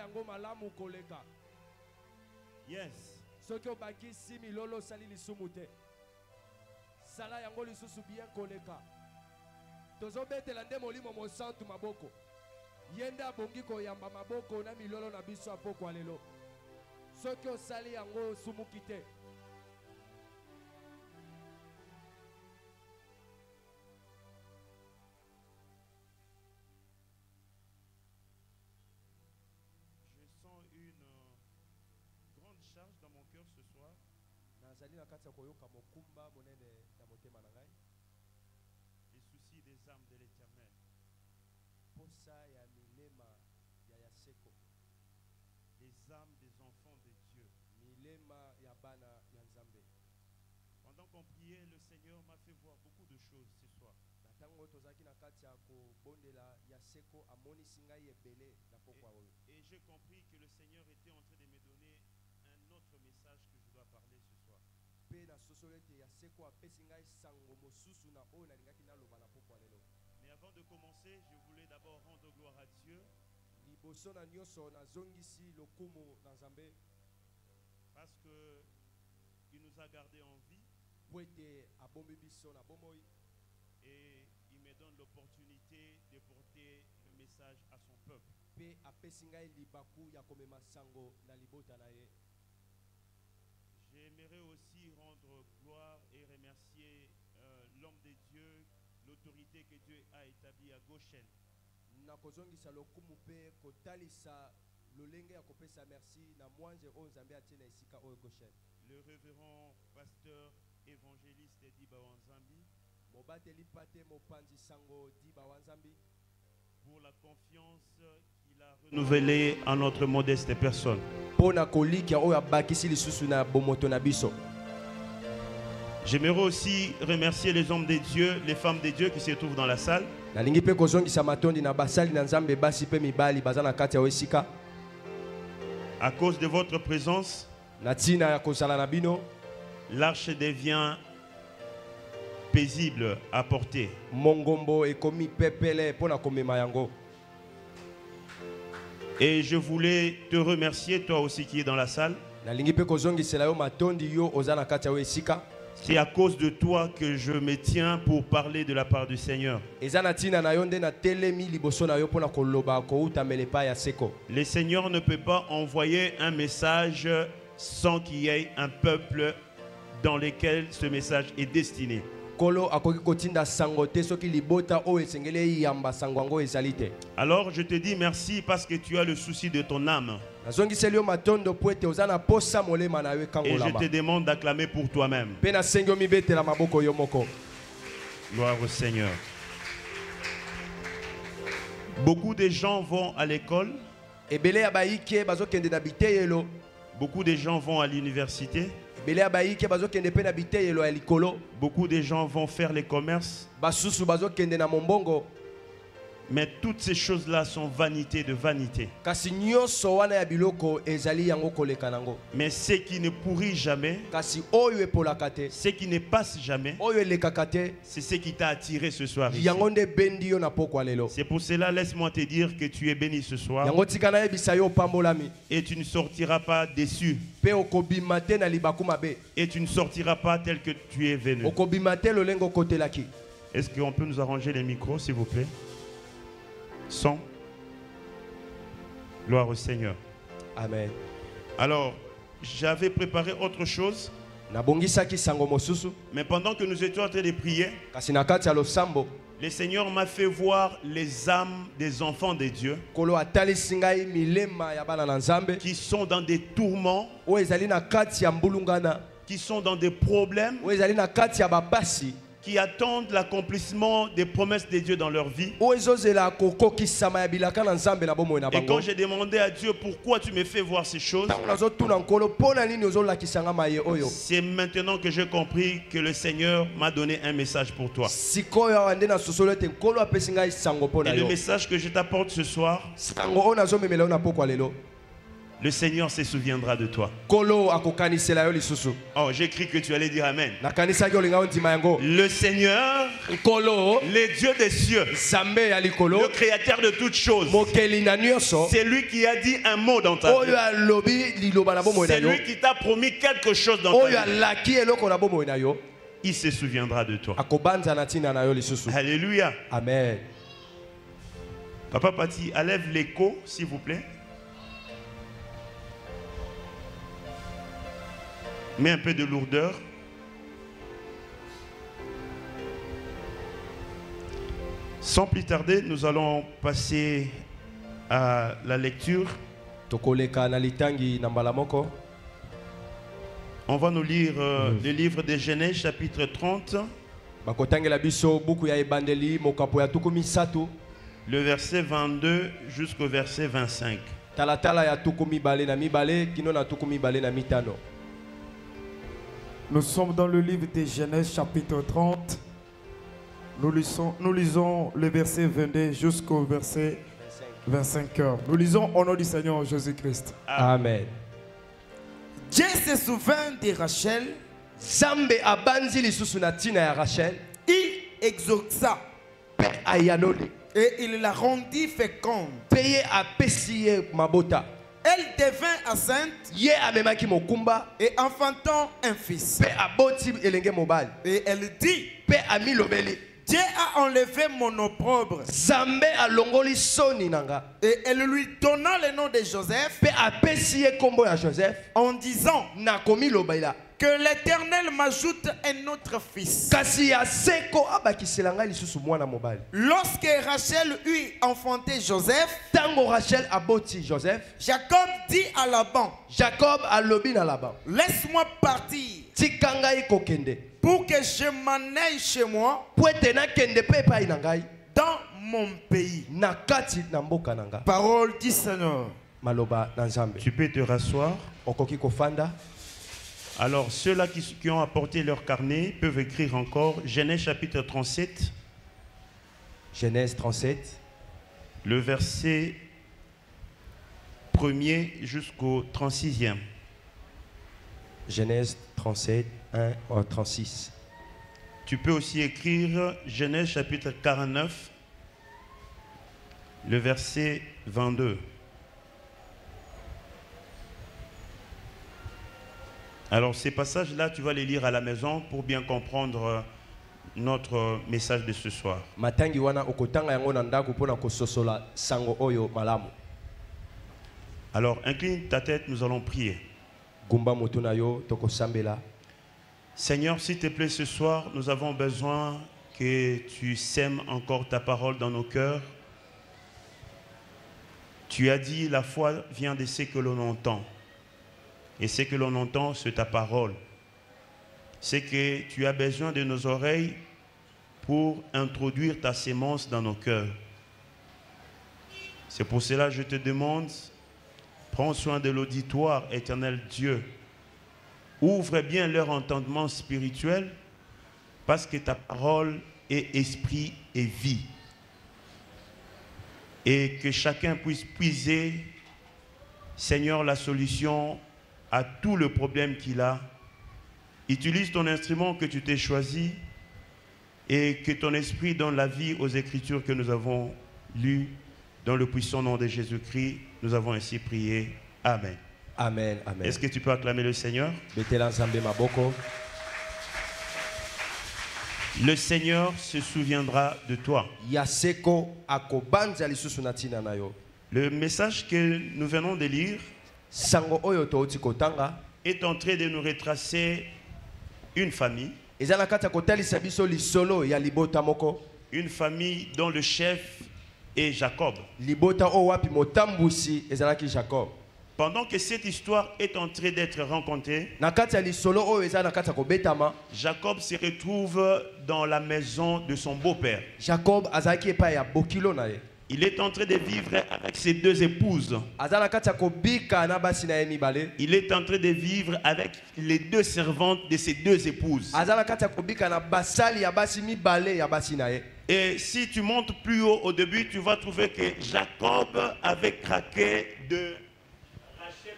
yango malamu koleka. Yes. Soki obakisi milolo sali lisumu te. Sala yango lisusu bien koleka. Tozobetela nde molimo mosantu maboko. Yenda bongi koyamba maboko na milolo na biso apoko lelo. Soki osali yango sumuki te. Je sens une grande charge dans mon cœur ce soir. Les soucis des âmes de l'Éternel. Les âmes des enfants de Dieu. Pendant qu'on priait, le Seigneur m'a fait voir beaucoup de choses ce soir. Et j'ai compris que le Seigneur était en train de me donner un autre message que je dois parler ce soir. Mais avant de commencer, je voulais d'abord rendre gloire à Dieu. Parce qu'il nous a gardés en vie. Et il me donne l'opportunité de porter le message à son peuple. J'aimerais aussi rendre gloire et remercier l'homme de Dieu, l'autorité que Dieu a établie à Goshen. Le révérend pasteur évangéliste Diba Wanzambi, pour la confiance qu'il a renouvelée en notre modeste personne. J'aimerais aussi remercier les hommes de Dieu, les femmes de Dieu qui se trouvent dans la salle. À cause de votre présence, l'arche devient paisible à porter. Et je voulais te remercier, toi aussi qui es dans la salle. C'est à cause de toi que je me tiens pour parler de la part du Seigneur. Le Seigneur ne peut pas envoyer un message sans qu'il y ait un peuple dans lequel ce message est destiné. Alors je te dis merci parce que tu as le souci de ton âme. Et je te demande d'acclamer pour toi-même. Gloire au Seigneur. Beaucoup de gens vont à l'école. Beaucoup de gens vont à l'université. Beaucoup de gens vont faire les commerces. Mais toutes ces choses-là sont vanité de vanité. Mais ce qui ne pourrit jamais, ce qui ne passe jamais, c'est ce qui t'a attiré ce soir ici. C'est pour cela, laisse-moi te dire que tu es béni ce soir. Et tu ne sortiras pas déçu. Et tu ne sortiras pas tel que tu es venu. Est-ce qu'on peut nous arranger les micros, s'il vous plaît? Son. Gloire au Seigneur. Amen. Alors, j'avais préparé autre chose. Mais pendant que nous étions en train de prier, le Seigneur m'a fait voir les âmes des enfants de Dieu qui sont dans des tourments, qui sont dans des problèmes, qui attendent l'accomplissement des promesses de Dieu dans leur vie. Et quand j'ai demandé à Dieu pourquoi tu me fais voir ces choses, c'est maintenant que j'ai compris que le Seigneur m'a donné un message pour toi. Et le message que je t'apporte ce soir, Le Seigneur se souviendra de toi. Oh, j'ai cru que tu allais dire Amen. Le Seigneur, le Dieu des cieux, le créateur de toutes choses, c'est lui qui a dit un mot dans ta vie. C'est lui qui t'a promis quelque chose dans ta vie. Il se souviendra de toi. Alléluia. Amen. Papa Pati, enlève l'écho, s'il vous plaît. Mets un peu de lourdeur. Sans plus tarder, nous allons passer à la lecture. On va nous lire le livre de Genèse, chapitre 30. Le verset 22 jusqu'au verset 25. Nous sommes dans le livre de Genèse chapitre 30. Nous lisons le verset 22 jusqu'au verset 25. Nous lisons au nom du Seigneur Jésus-Christ. Amen. Dieu se souvint de Rachel. Il exauça et il la rendit féconde. Elle devint enceinte et enfantant un fils. Et elle dit, Dieu a enlevé mon opprobre. Et elle lui donna le nom de Joseph en disant que l'Éternel m'ajoute un autre fils. Lorsque Rachel eut enfanté Joseph, Jacob dit à Laban, laisse-moi partir pour que je m'en aille chez moi dans mon pays. Parole du Seigneur. Tu peux te rasseoir. Alors, ceux-là qui ont apporté leur carnet peuvent écrire encore Genèse chapitre 37. Genèse 37. Le verset 1er jusqu'au 36e. Genèse 37, 1 à 36. Tu peux aussi écrire Genèse chapitre 49, le verset 22. Alors ces passages-là, tu vas les lire à la maison pour bien comprendre notre message de ce soir. Alors incline ta tête, nous allons prier. Seigneur, s'il te plaît, ce soir, nous avons besoin que tu sèmes encore ta parole dans nos cœurs. Tu as dit, la foi vient de ce que l'on entend. Et ce que l'on entend, c'est ta parole. C'est que tu as besoin de nos oreilles pour introduire ta sémence dans nos cœurs. C'est pour cela que je te demande, prends soin de l'auditoire, éternel Dieu. Ouvre bien leur entendement spirituel, parce que ta parole est esprit et vie. Et que chacun puisse puiser, Seigneur, la solution à tout le problème qu'il a. Utilise ton instrument que tu t'es choisi et que ton esprit donne la vie aux Écritures que nous avons lues. Dans le puissant nom de Jésus-Christ, nous avons ainsi prié. Amen. Amen, amen. Est-ce que tu peux acclamer le Seigneur? Le Seigneur se souviendra de toi. Le message que nous venons de lire est en train de nous retracer une famille. Une famille dont le chef est Jacob. Pendant que cette histoire est en train d'être rencontrée, Jacob se retrouve dans la maison de son beau-père. Il est en train de vivre avec ses deux épouses. Il est en train de vivre avec les deux servantes de ses deux épouses. Et si tu montes plus haut au début, tu vas trouver que Jacob avait craqué de Rachel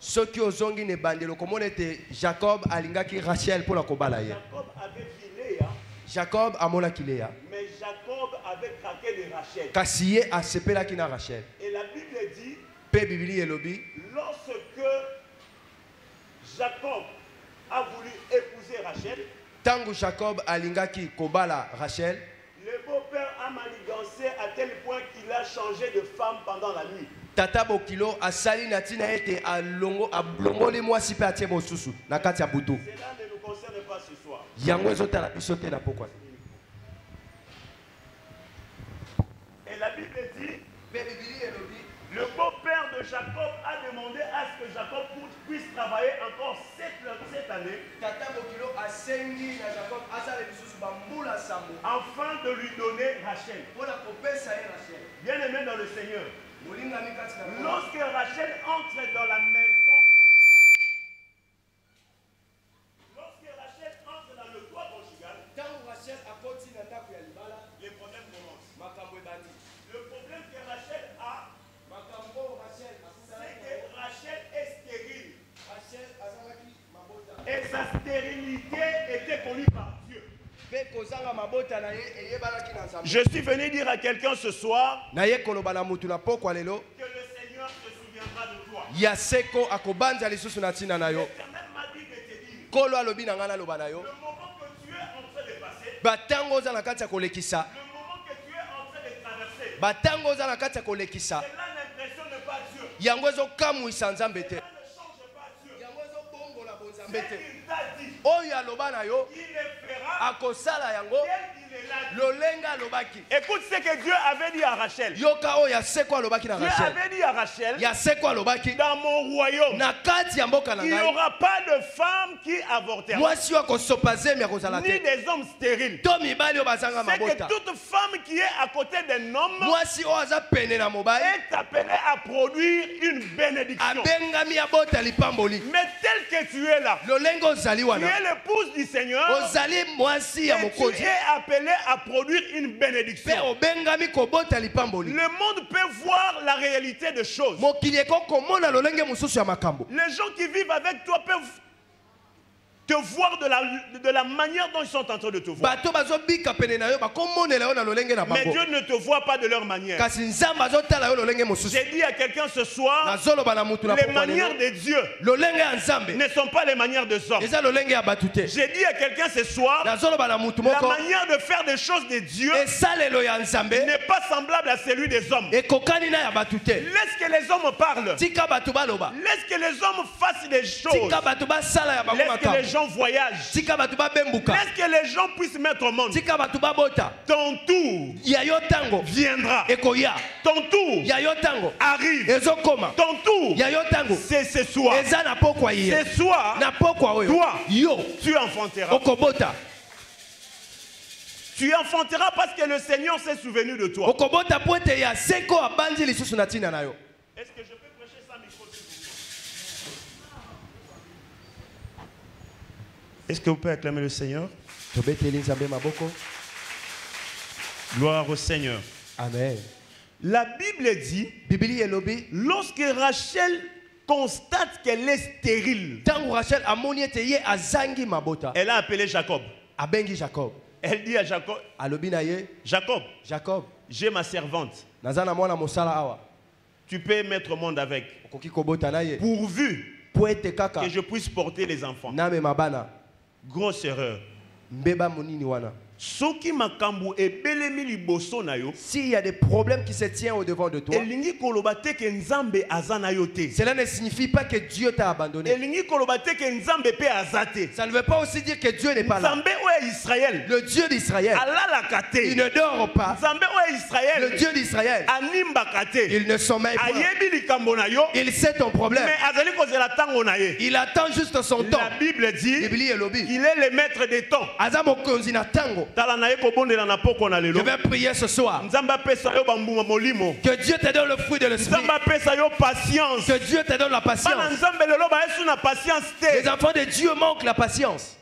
Ce qui ozongi ne bandelo komona ete Jacob alingaki Rachel pour la kobala ye. Jacob avait vu Léa. Jacob amona Léa. Mais Jacob avait craqué de Rachel. Kasi ye asepelaki na Rachel. Et la Bible dit, Pe Bibli elobi, lorsque Jacob a voulu épouser Rachel, tango Jacob alingaki kobala Rachel, le beau-père a manigancé à tel point qu'il a changé de femme pendant la nuit. Tata Bokilo asali na tina ete alongo ablongoli mwasi pe atie mosusu na kati ya butu. Cela ne nous concerne pas ce soir. Yango ezotala biso te na pokwa. Et la Bible dit, le beau-père de Jacob a demandé à ce que Jacob puisse travailler encore cette année afin de lui donner Rachel. Bien aimé dans le Seigneur, lorsque Rachel entre dans la maison conjugale, lorsque Rachel entre dans le toit conjugal, les problèmes commencent. Le problème que Rachel a, c'est que Rachel est stérile. Et sa stérilité était connue par Dieu. Je suis venu dire à quelqu'un ce soir que le Seigneur se souviendra de toi. L'Éternel m'a dit de te dire, le moment que tu es en train de passer, le moment que tu es en train de traverser, cela n'impressionne pas Dieu. Cela ne change pas Dieu. Ce qu'il t'a dit, il le fera tel qu'il est là. Écoute ce que Dieu avait dit à Rachel. Dieu avait dit à Rachel, dans mon royaume, il n'y aura pas de femme qui avortera, ni des hommes stériles. C'est que toute femme qui est à côté d'un homme est appelée à produire une bénédiction. Mais tel que tu es là, tu es l'épouse du Seigneur, et tu es appelé à produire une bénédiction. Le monde peut voir la réalité des choses. Les gens qui vivent avec toi peuvent te voir de la manière dont ils sont en train de te voir. Mais Dieu ne te voit pas de leur manière. J'ai dit à quelqu'un ce soir, les manières de Dieu ne sont pas les manières des hommes. J'ai dit à quelqu'un ce soir, la manière de faire des choses de Dieu n'est pas semblable à celui des hommes. Laisse que les hommes parlent. Laisse que les hommes fassent des choses. Laisse que les gens voyagent. Laisse que les gens puissent mettre au monde. Ton tour viendra. Ton tour arrive. Ton tour, c'est ce soir. Ce soir, toi, tu enfanteras. Tu enfanteras parce que le Seigneur s'est souvenu de toi. Est-ce que je peux prêcher sans micro? Est-ce que vous pouvez acclamer le Seigneur? Gloire au Seigneur. Amen. La Bible dit, lorsque Rachel constate qu'elle est stérile, elle a appelé Jacob. Elle dit à Jacob, Jacob, j'ai ma servante. Tu peux mettre au monde avec. Pourvu que je puisse porter les enfants. Grosse erreur. S'il y a des problèmes qui se tiennent au devant de toi, cela ne signifie pas que Dieu t'a abandonné. Ça ne veut pas aussi dire que Dieu n'est pas là. Le Dieu d'Israël, il ne dort pas. Le Dieu d'Israël, il ne sommeille pas. Il sait ton problème. Il attend juste son temps. La Bible dit qu'il est le maître des temps. Je vais prier ce soir. Que Dieu te donne le fruit de l'esprit. Que Dieu te donne la patience. Les enfants de Dieu manquent la patience.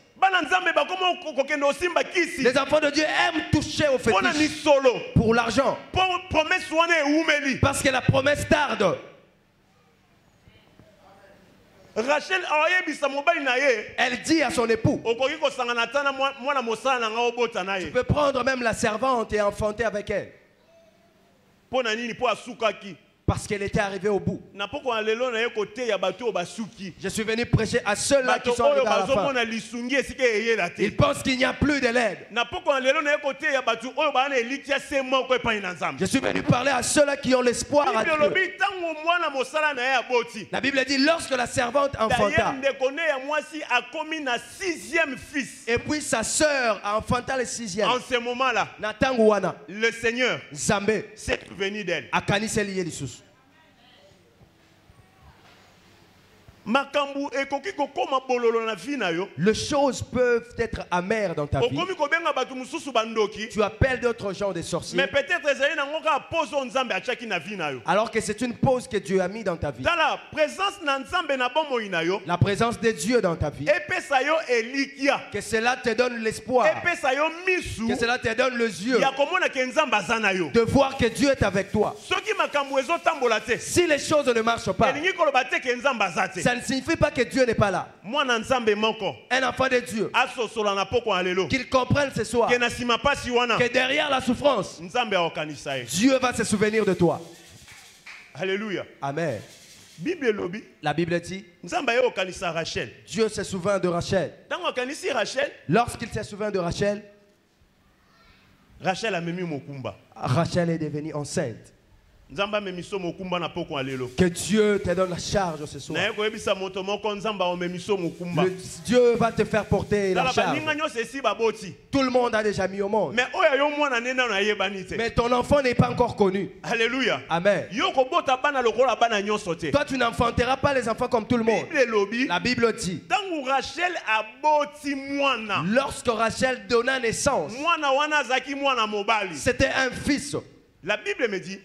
Les enfants de Dieu aiment toucher au fétiche pour l'argent. Parce que la promesse tarde. Rachel elle dit à son époux, tu peux prendre même la servante et enfanter avec elle. Parce qu'elle était arrivée au bout. Je suis venu prêcher à ceux-là qui sont arrivés à la fin. Ils pensent qu'il n'y a plus de l'aide. Je suis venu parler à ceux-là qui ont l'espoir à Dieu. La Bible dit, lorsque la servante enfanta, et puis sa sœur enfanta le 6e. En ce moment-là, le Seigneur s'est souvenu d'elle. Les choses peuvent être amères dans ta vie. Tu appelles d'autres gens des sorciers. Mais peut-être alors que c'est une pause que Dieu a mis dans ta vie. La présence de Dieu dans ta vie. Que cela te donne l'espoir. Que cela te donne les yeux de voir que Dieu est avec toi. Si les choses ne marchent pas, ça ne signifie pas que Dieu n'est pas là. Un enfant de Dieu, qu'il comprenne ce soir que derrière la souffrance, Dieu va se souvenir de toi. Alléluia. Amen. La Bible dit, Dieu se souvient de Rachel. Lorsqu'il se souvient de Rachel, Rachel est devenue enceinte. Que Dieu te donne la charge ce soir. Dieu va te faire porter la charge. Tout le monde a déjà mis au monde. Mais ton enfant n'est pas encore connu. Alléluia. Amen. Toi, tu n'enfanteras pas les enfants comme tout le monde. La Bible dit, lorsque Rachel donna naissance, c'était un fils. La Bible me dit,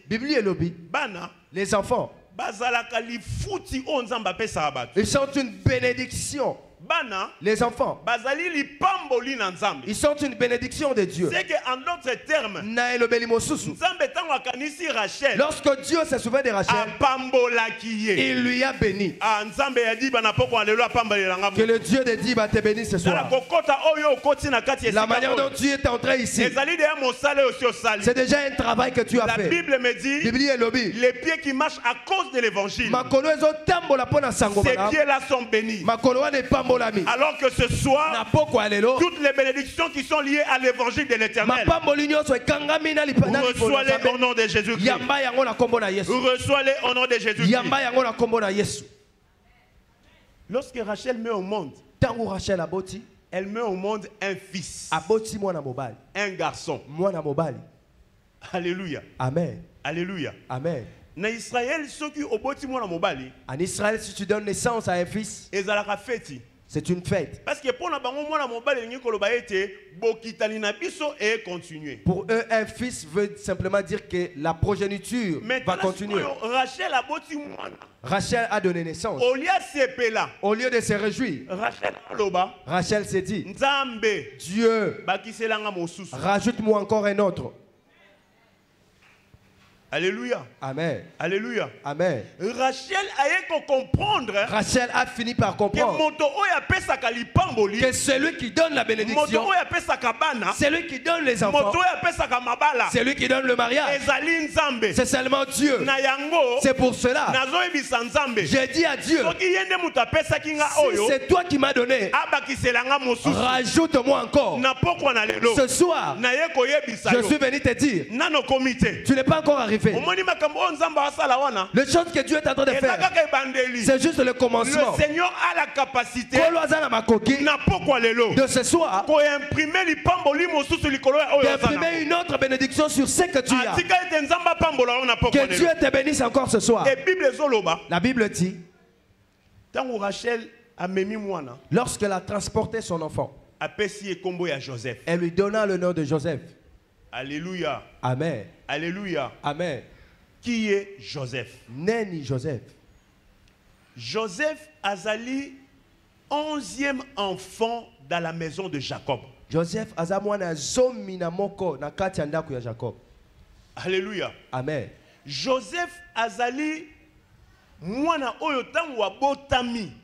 les enfants, ils sont une bénédiction. Les enfants, ils sont une bénédiction de Dieu. C'est qu'en d'autres termes, lorsque Dieu se souvient de Rachel, il lui a béni. Que le Dieu de Diba te bénisse ce soir. La manière dont Dieu est entré ici, c'est déjà un travail que tu as fait. La Bible me dit, les pieds qui marchent à cause de l'évangile, ces pieds-là sont bénis. Alors que ce soir, toutes les bénédictions qui sont liées à l'évangile de l'éternel, reçois-les au nom de Jésus-Christ. Reçois-les au nom de Jésus-Christ. Lorsque Rachel met au monde, elle met au monde un fils, un garçon. Alléluia. Amen. Alléluia. Amen. En Israël, si tu donnes naissance à un fils, c'est une fête. Parce que pour eux, un fils veut simplement dire que la progéniture va continuer. Rachel a donné naissance. Au lieu de se réjouir, Rachel s'est dit, Dieu, rajoute-moi encore un autre. Alléluia. Amen. Alléluia. Amen. Rachel a fini par comprendre que celui qui donne la bénédiction, celui qui donne les enfants, celui qui donne le mariage, c'est seulement Dieu. C'est pour cela, j'ai dit à Dieu, si c'est toi qui m'as donné, rajoute-moi encore. Ce soir, je suis venu te dire, tu n'es pas encore arrivé. Les choses que Dieu est en train de faire, c'est juste le commencement. Le Seigneur a la capacité de ce soir d'imprimer une autre bénédiction sur ce que tu as. Que Dieu te bénisse encore ce soir. La Bible dit, lorsqu'elle a transporté son enfant, elle lui donna le nom de Joseph. Alléluia. Amen. Alléluia. Amen. Qui est Joseph? Neni Joseph. Joseph azali 11e enfant dans la maison de Jacob. Joseph azamwana zomi na moko na kati ya ndako ya Jacob. Alléluia. Amen. Joseph azali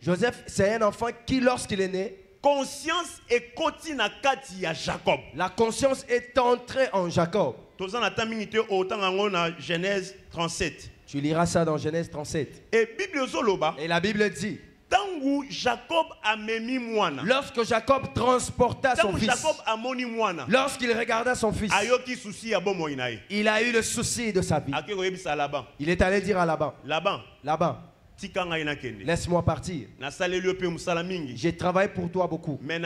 Joseph, c'est un enfant qui, lorsqu'il est né, conscience est koti na kati ya Jacob. La conscience est entrée en Jacob. Genèse 37. Tu liras ça dans Genèse 37. Et la Bible dit, Jacob a memi mwana. Lorsque Jacob transporta son fils, lorsqu'il regarda son fils, il a eu le souci de sa vie. Il est allé dire à Laban, Laban, laisse-moi partir. J'ai travaillé pour toi beaucoup. Mais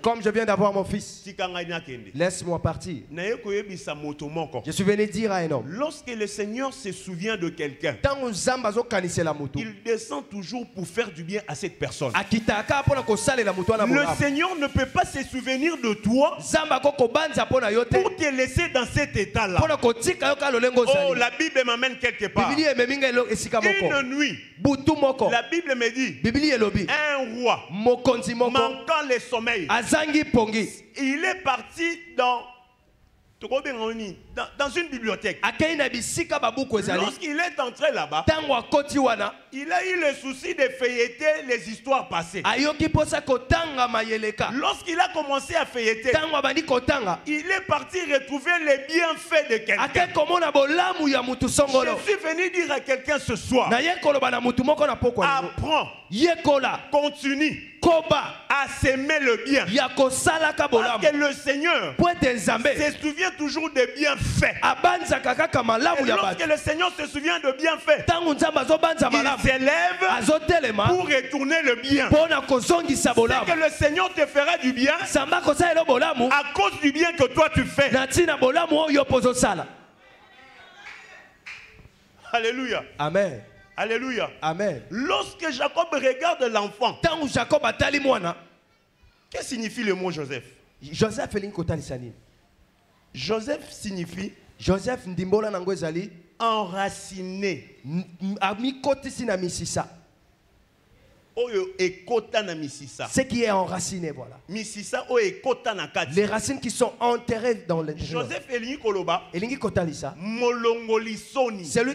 comme je viens d'avoir mon fils, laisse-moi partir. Je suis venu dire à un homme, lorsque le Seigneur se souvient de quelqu'un, il descend toujours pour faire du bien à cette personne. Le Seigneur ne peut pas se souvenir de toi pour te laisser dans cet état-là. Oh, la Bible m'amène quelque part. Une nuit, la Bible me dit, un roi manquant le sommeil, il est parti dans une bibliothèque. Lorsqu'il est entré là-bas, il a eu le souci de feuilleter les histoires passées. Lorsqu'il a commencé à feuilleter, il est parti retrouver les bienfaits de quelqu'un. Je suis venu dire à quelqu'un ce soir, apprends, continue à s'aimer le bien. Parce que le Seigneur se souvient toujours des bienfaits. Et lorsque le Seigneur se souvient de bienfaits, il s'élève pour retourner le bien. C'est que le Seigneur te fera du bien à cause du bien que toi tu fais. Alléluia. Amen. Alléluia. Amen. Lorsque Jacob regarde l'enfant, qu'est-ce que signifie le mot Joseph? Joseph signifie enraciné. Ce qui est enraciné, voilà. Les racines qui sont enterrées dans l'intérieur. Joseph elingi koloba, celui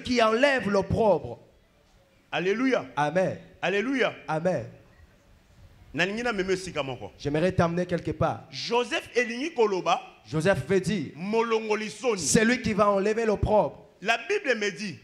qui enlève l'opprobre. Alléluia. Amen. Alléluia. Amen. J'aimerais t'amener quelque part. Joseph elingi koloba, Joseph veut dire celui qui va enlever l'opprobre. La Bible me dit,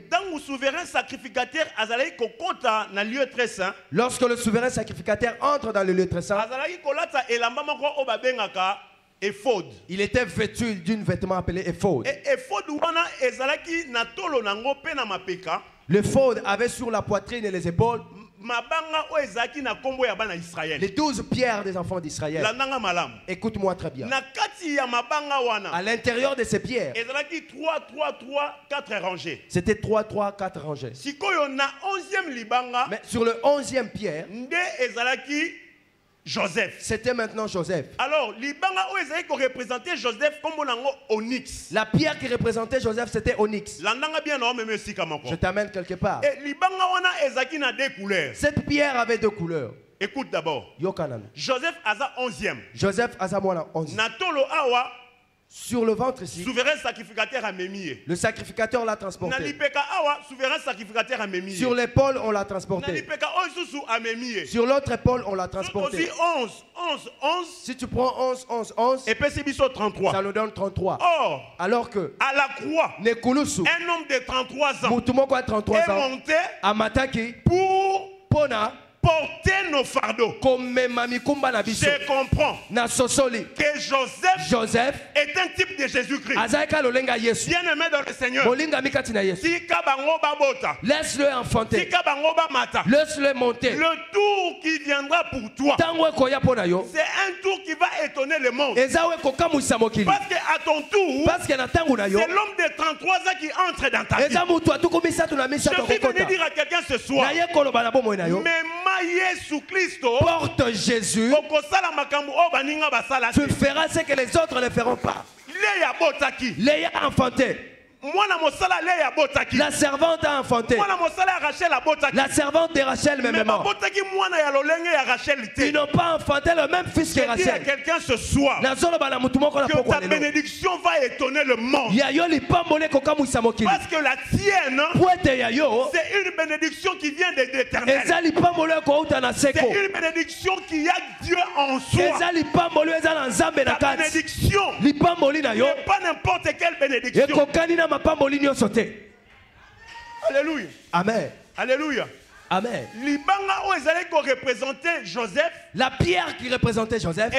dans le souverain sacrificateur azalaki kokota na lieu très saint, lorsque le souverain sacrificateur entre dans le lieu très saint, azalaki kolata elamba moko o babengaka ephod. Il était vêtu d'un vêtement appelé ephod. Et ephod wana ezalaki na tolo nango pe na mapeka. L'ephod avait sur la poitrine et les épaules les 12 pierres des enfants d'Israël. Écoute-moi très bien. À l'intérieur de ces pierres, c'était 3, 3, 4 rangées. Mais sur le 11e pierre, Joseph. C'était maintenant Joseph. Alors, représentait Joseph comme onyx. La pierre qui représentait Joseph, c'était onyx. Je t'amène quelque part. Cette pierre avait 2 couleurs. Écoute d'abord. Joseph Aza 11e. Joseph Aza 11e. Natolo Awa. Sur le ventre ici, souverain sacrificateur a mémié. Le sacrificateur l'a transporté. Souverain sacrificateur a mémié. Sur l'épaule, on l'a transporté. Sur l'autre épaule, on l'a transporté. 11. Si tu prends 11, 11, 11, et 33. Ça nous donne 33. Or, alors que à la croix, un homme de 33 ans est monté à Mataki pour porter nos fardeaux. Je comprends que Joseph est un type de Jésus-Christ. Bien aimé dans le Seigneur. Laisse-le enfanter. Laisse-le monter. Le tour qui viendra pour toi, c'est un tour qui va étonner le monde. Parce qu'à ton tour, c'est l'homme de 33 ans qui entre dans ta vie. Je suis venu dire à quelqu'un ce soir, porte Jésus, tu feras ce que les autres ne feront pas. Léa enfanté. La servante a enfanté. La servante de Rachel même. Ils n'ont pas enfanté le même fils que Rachel. Quelqu'un ce soir que ta bénédiction va étonner le monde. Parce que la tienne, c'est une bénédiction qui vient de l'Éternel. C'est une bénédiction qui a Dieu en soi. Ta bénédiction n'est pas n'importe quelle bénédiction. Alléluia. Amen. Alléluia. Amen. Libanga où ils représenter Joseph. La pierre qui représentait Joseph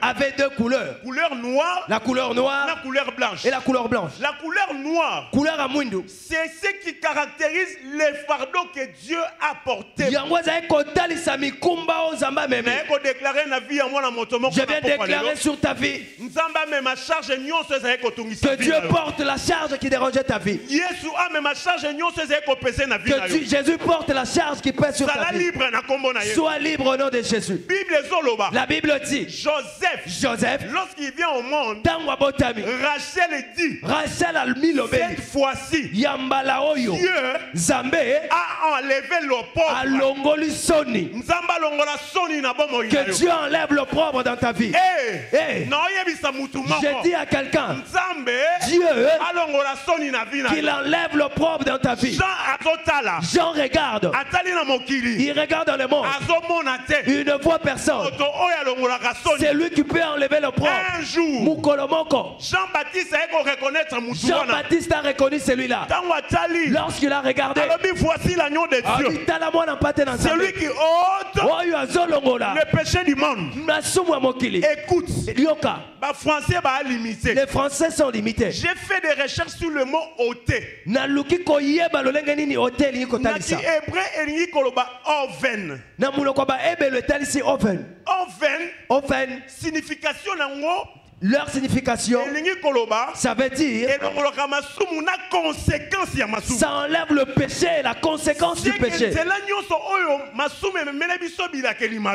avait deux couleurs. Couleur noire. La couleur noire. La couleur blanche. Et la couleur blanche. La couleur noire. Couleur à Mwindu. C'est ce qui caractérise les fardeaux que Dieu a portés. Je viens déclarer sur ta vie que Dieu porte la charge qui dérangeait ta vie. Que Jésus porte la charge qui pèse sur ta vie. Sois libre au nom de Jésus. La Bible dit Joseph, lorsqu'il vient au monde, Rachel dit cette fois-ci Dieu a enlevé l'opprobre. Que Dieu enlève l'opprobre dans ta vie. Je dis à quelqu'un, Dieu qu'il enlève l'opprobre dans ta vie. Jean regarde. Il regarde dans le monde. Il ne voit personne. C'est lui qui peut enlever l'opprobre. Un jour, Jean-Baptiste a reconnu celui-là. Lorsqu'il a regardé, voici l'agneau de Dieu. C'est lui qui ôte le péché du monde. Écoute, les Français sont limités. J'ai fait des recherches sur le mot ôter. Nati hébreu elingi koloba oven. Oven signification nango. Leur signification, ça veut dire ça enlève le péché et la conséquence du péché.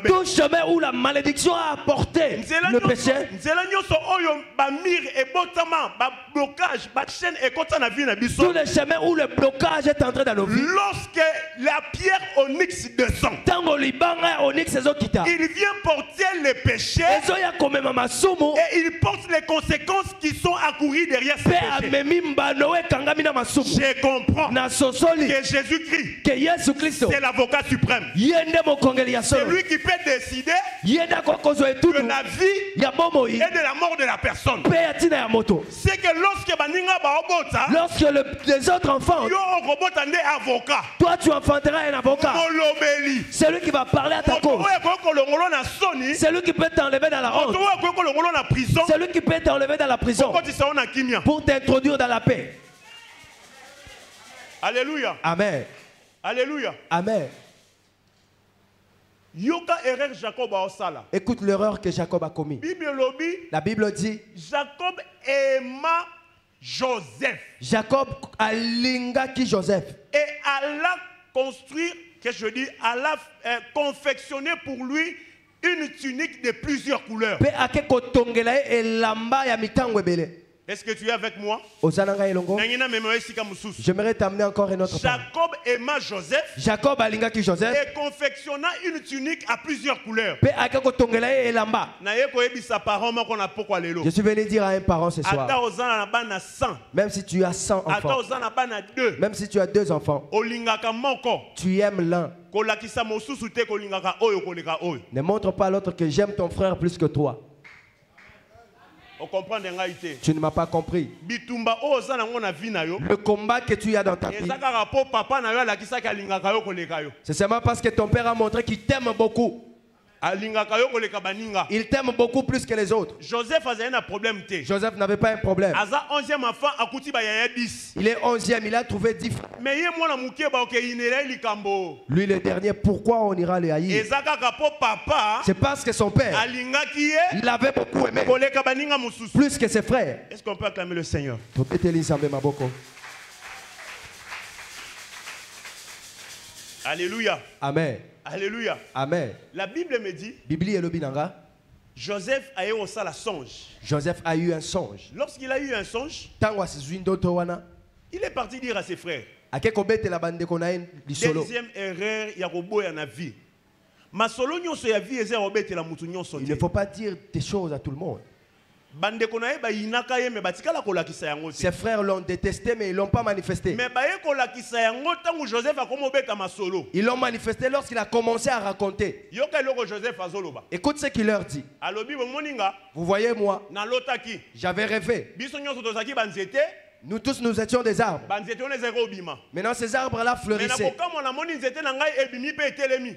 Tout chemin où la malédiction a apporté le péché, tout le chemin où le blocage est entré dans nos vies. Lorsque la pierre onyx descend, il vient porter le péché et il porte les conséquences qui sont accourues derrière ce péché. Je comprends que Jésus-Christ, c'est l'avocat suprême. C'est lui qui peut décider de la vie et de la mort de la personne. C'est que lorsque les autres enfants, toi tu enfanteras un avocat. C'est lui qui va parler à ta cause. C'est lui qui peut t'enlever dans la honte. C'est lui qui peut t'enlever dans la prison pour t'introduire dans la paix. Alléluia. Amen. Alléluia. Amen. Écoute l'erreur que Jacob a commise. La Bible dit Jacob aima Joseph. Jacob a lingaki Joseph. Et Allah construire, que je dis, Allah confectionner pour lui une tunique de plusieurs couleurs. Est-ce que tu es avec moi? J'aimerais t'amener encore un autre point. Jacob aima Joseph. Jacob a lingaki Joseph. Et confectionna une tunique à plusieurs couleurs. Je suis venu dire à un parent ce soir. Même si tu as 100 enfants. Même si tu as 2 enfants. Tu aimes l'un. Ne montre pas à l'autre que j'aime ton frère plus que toi. Tu ne m'as pas compris. Le combat que tu as dans ta vie, c'est seulement parce que ton père a montré qu'il t'aime beaucoup. Il t'aime beaucoup plus que les autres. Joseph avait un problème. Joseph n'avait pas un problème. Il est 11e, il a trouvé 10 francs. Lui le dernier, pourquoi on ira le haïr? C'est parce que son père, il avait beaucoup aimé plus que ses frères. Est-ce qu'on peut acclamer le Seigneur? Alléluia. Amen. Alléluia. Amen. La Bible me dit, Bibli et le binanga, Joseph a eu aussi la songe. Joseph a eu un songe. Lorsqu'il a eu un songe, il est parti dire à ses frères. Deuxième erreur, il y a roboya na vie. Il ne faut pas dire des choses à tout le monde. Ses frères l'ont détesté, mais ils ne l'ont pas manifesté. Ils l'ont manifesté lorsqu'il a commencé à raconter. Écoute ce qu'il leur dit. Vous voyez, moi, j'avais rêvé. Nous tous, nous étions des arbres. Maintenant, ces arbres-là fleurissaient.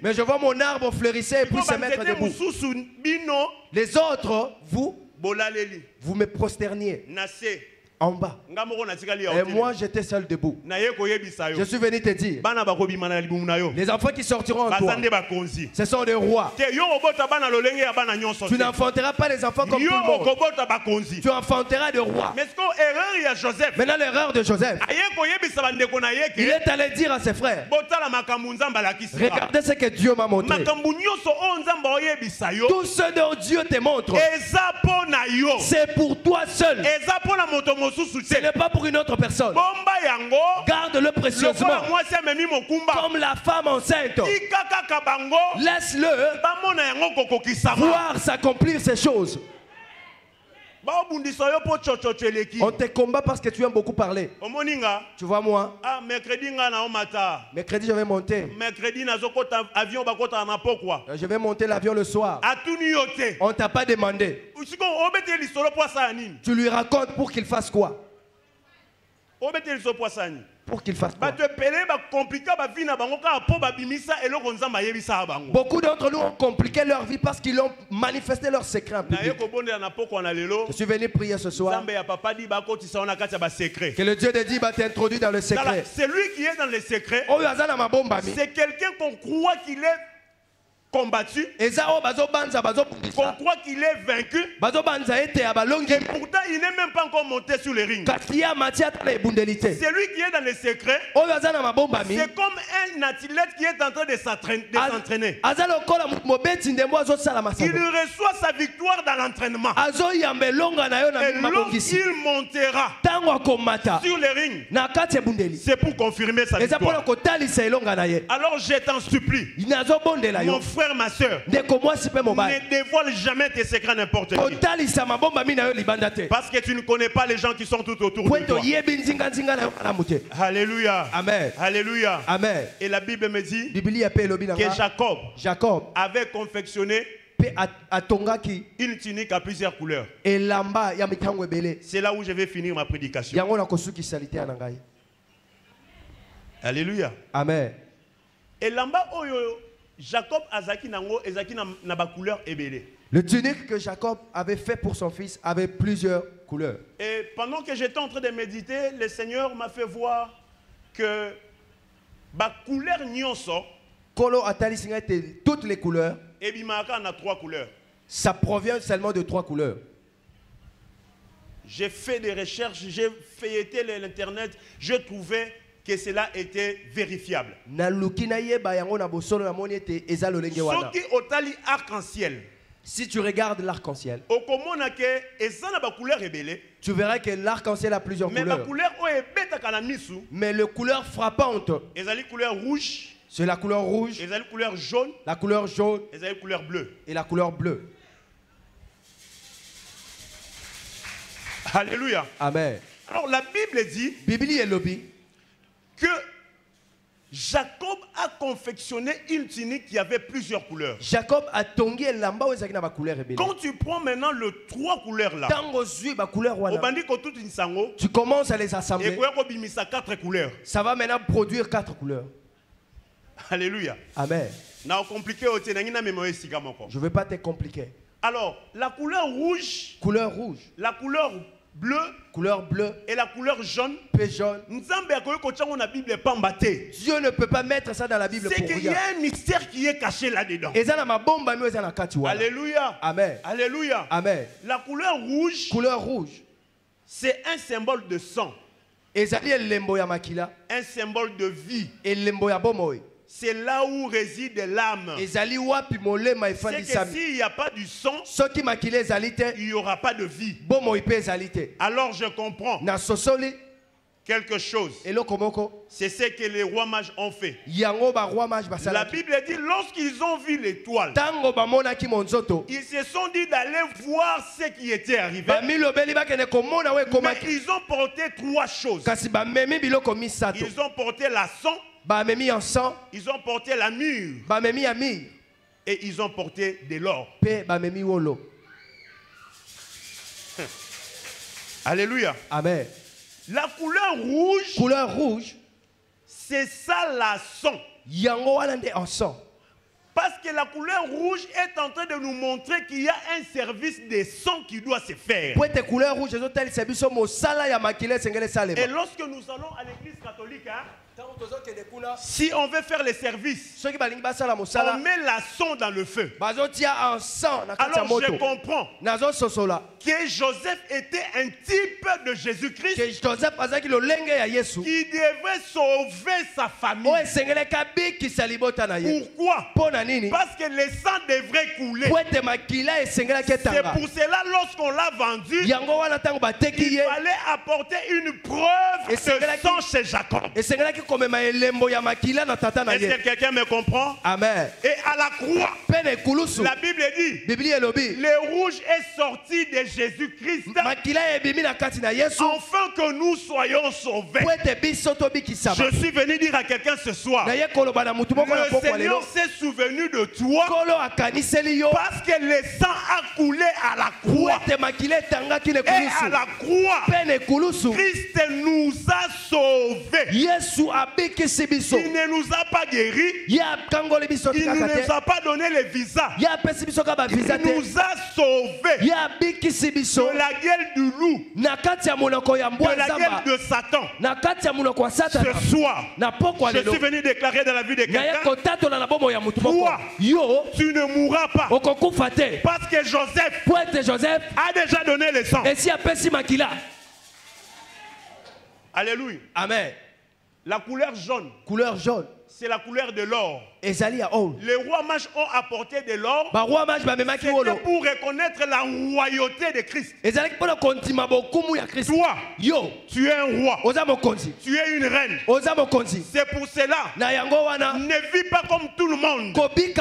Mais je vois mon arbre fleurisser et puis se mettre debout. Les autres, vous me prosterniez en bas. Et moi, j'étais seul debout. Je suis venu te dire, les enfants qui sortiront en toi, ce sont des rois. Tu n'enfanteras pas les enfants comme tout le monde. Tu enfanteras des rois. Maintenant, l'erreur de Joseph, il est allé dire à ses frères, regardez ce que Dieu m'a montré. Tout ce dont Dieu te montre, c'est pour toi seul. Ce n'est pas pour une autre personne. Garde-le précieusement. Comme la femme enceinte. Laisse-le voir s'accomplir ces choses. On te combat parce que tu aimes beaucoup parler. Tu vois moi, mercredi je vais monter. Je vais monter l'avion le soir. On ne t'a pas demandé. Tu lui racontes pour qu'il fasse quoi? Pour qu'il fasse quoi? Beaucoup d'entre nous ont compliqué leur vie parce qu'ils ont manifesté leurs secrets en public. Je suis venu prier ce soir. Que le Dieu de Dieu va t'introduire dans le secret. Celui qui est dans le secret, c'est quelqu'un qu'on croit qu'il est combattu, qu'on croit qu'il est vaincu, et pourtant il n'est même pas encore monté sur le ring. Celui qui est dans le secret, c'est comme un athlète qui est en train de s'entraîner. Il reçoit sa victoire dans l'entraînement. Et lorsqu'il montera sur le ring, c'est pour confirmer sa victoire. Alors je t'en supplie, mon frère, ma soeur, ne dévoile jamais tes secrets à n'importe qui. Parce que tu ne connais pas les gens qui sont tout autour de toi. Alléluia. Amen. Alléluia. Amen. Et la Bible me dit que Jacob avait confectionné une tunique à plusieurs couleurs. C'est là où je vais finir ma prédication. Alléluia. Amen. Et lamba oyo Jacob azaki nango ezaki na ba couleur ebele. Le tunique que Jacob avait fait pour son fils avait plusieurs couleurs. Et pendant que j'étais en train de méditer, le Seigneur m'a fait voir que ba couleur nyonso kolo atali singate toutes les couleurs. Et bimaka na 3 couleurs. Ça provient seulement de 3 couleurs. J'ai fait des recherches, j'ai feuilleté l'internet, je trouvais que cela était vérifiable. Si tu regardes l'arc-en-ciel, tu verras que l'arc-en-ciel a plusieurs couleurs. Mais la couleur frappante, c'est la couleur rouge, la couleur jaune et la couleur bleue. Alléluia. Amen. Alors la Bible dit que Jacob a confectionné une tunique qui avait plusieurs couleurs. Jacob a tongué lamba où na ba couleur ebele. Quand tu prends maintenant le 3 couleurs là, tu commences à les assembler. Et 4 couleurs. Ça va maintenant produire 4 couleurs. Alléluia. Amen. Je ne veux pas te compliquer. Alors, la couleur rouge, la couleur bleue et la couleur jaune. Dieu ne peut pas mettre ça dans la Bible pour rien. C'est qu'il y a un mystère qui est caché là-dedans. Alléluia. Amen. Alléluia. Amen. La couleur rouge, c'est un symbole de sang. Un symbole de vie. c'est là où réside l'âme. C'est que s'il n'y a pas du sang, il n'y aura pas de vie. Alors je comprends quelque chose. C'est ce que les rois mages ont fait. La Bible dit, lorsqu'ils ont vu l'étoile, ils se sont dit d'aller voir ce qui était arrivé. Mais ils ont porté 3 choses. Ils ont porté la sang, ils ont porté la mûre, et ils ont porté de l'or. Alléluia. Amen. La couleur rouge, c'est ça la sang. Parce que la couleur rouge est en train de nous montrer qu'il y a un service de sang qui doit se faire. Et lorsque nous allons à l'église catholique, si on veut faire les services, on met la sang dans le feu. Alors je comprends que Joseph était un type de Jésus-Christ qui devait sauver sa famille. Pourquoi? Parce que le sang devrait couler. C'est pour cela lorsqu'on l'a vendu, il fallait apporter une preuve de sang chez Jacob. Est-ce que quelqu'un me comprend? Amen. Et à la croix, la Bible dit, le rouge est sorti de Jésus-Christ afin que nous soyons sauvés. Je suis venu dire à quelqu'un ce soir, le Seigneur s'est souvenu de toi parce que le sang a coulé à la croix. Et à la croix, Christ nous a sauvés. Il ne nous a pas guéris. Il ne nous a pas donné le visa. Il nous a sauvés de la gueule du loup, de la gueule de Satan. Ce soir, je suis venu déclarer dans la vie de quelqu'un, toi, tu ne mourras pas. Parce que Joseph a déjà donné le sang. Alléluia. Amen. La couleur jaune. C'est la couleur de l'or. Les rois mages ont apporté de l'or. C'était pour reconnaître la royauté de Christ. Toi, tu es un roi. Tu es une reine. C'est pour cela, ne vis pas comme tout le monde. Vis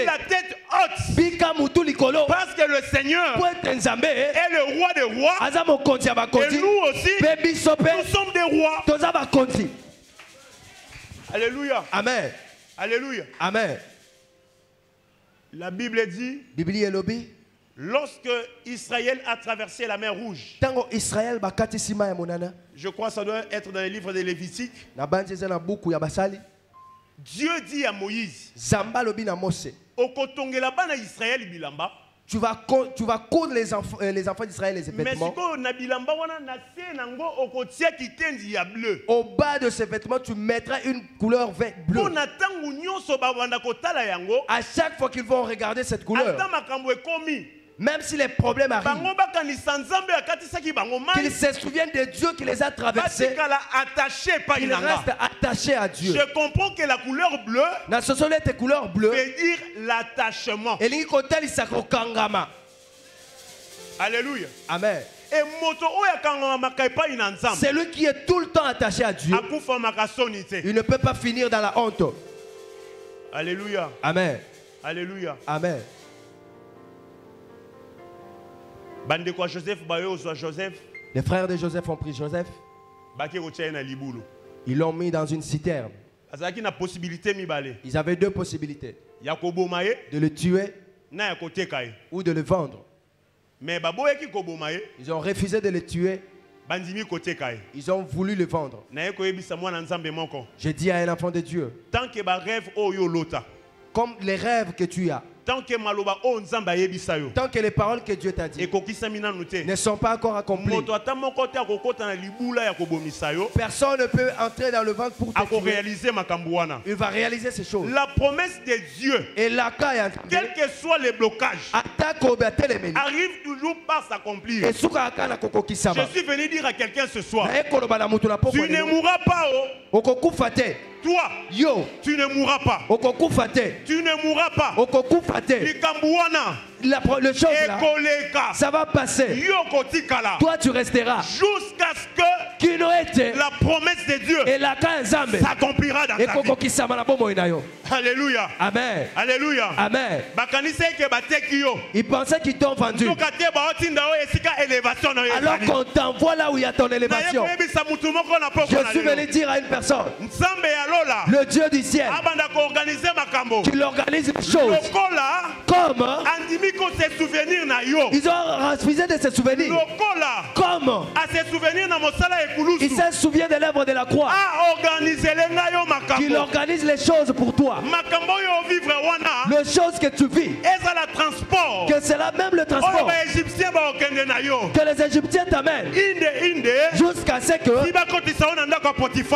la tête haute. Parce que le Seigneur est le roi des rois. Et nous aussi, nous sommes des rois. Alléluia. Amen. Alléluia. Amen. La Bible dit, lorsque Israël a traversé la mer Rouge, je crois que ça doit être dans les livres de Lévitique, Dieu dit à Moïse, Okotongela bana Israël bilamba. Tu vas coudre les enfants d'Israël les vêtements. Au bas de ces vêtements, tu mettras une couleur bleue. À chaque fois qu'ils vont regarder cette couleur, même si les problèmes arrivent, qu'ils se souviennent de Dieu qui les a traversés, qu'ils restent attachés à Dieu. Je comprends que la couleur bleue veut dire l'attachement. Alléluia. Amen. Et celui qui est tout le temps attaché à Dieu, il ne peut pas finir dans la honte. Alléluia. Amen. Alléluia. Amen. Les frères de Joseph ont pris Joseph. Ils l'ont mis dans une citerne. Ils avaient 2 possibilités. De le tuer ou de le vendre. Mais ils ont refusé de le tuer. Ils ont voulu le vendre. J'ai dit à un enfant de Dieu, comme les rêves que tu as, tant que les paroles que Dieu t'a dit ne sont pas encore accomplies, personne ne peut entrer dans le ventre pour te tuer. Il va réaliser ces choses. La promesse de Dieu, et quel que soit les blocages, arrive toujours par s'accomplir. Je suis venu dire à quelqu'un ce soir, tu ne mourras pas. Tu toi, yo, tu ne mourras pas. Tu ne mourras pas. Le chose là, ça va passer. Toi tu resteras jusqu'à ce que la promesse de Dieu s'accomplira dans ta vie. Alléluia. Amen. Alléluia. Amen. Il pensait qu'ils t'ont vendu. Alors qu'on t'envoie là où il y a ton élévation. Je suis venu dire à une personne, le Dieu du ciel, qu'il organise les choses comme ils ont refusé de se souvenir. Comme il se souvient de l'œuvre de la croix. Qu'il organise les choses pour toi. Les choses que tu vis, que c'est là même le transport que les Égyptiens t'amènent jusqu'à ce que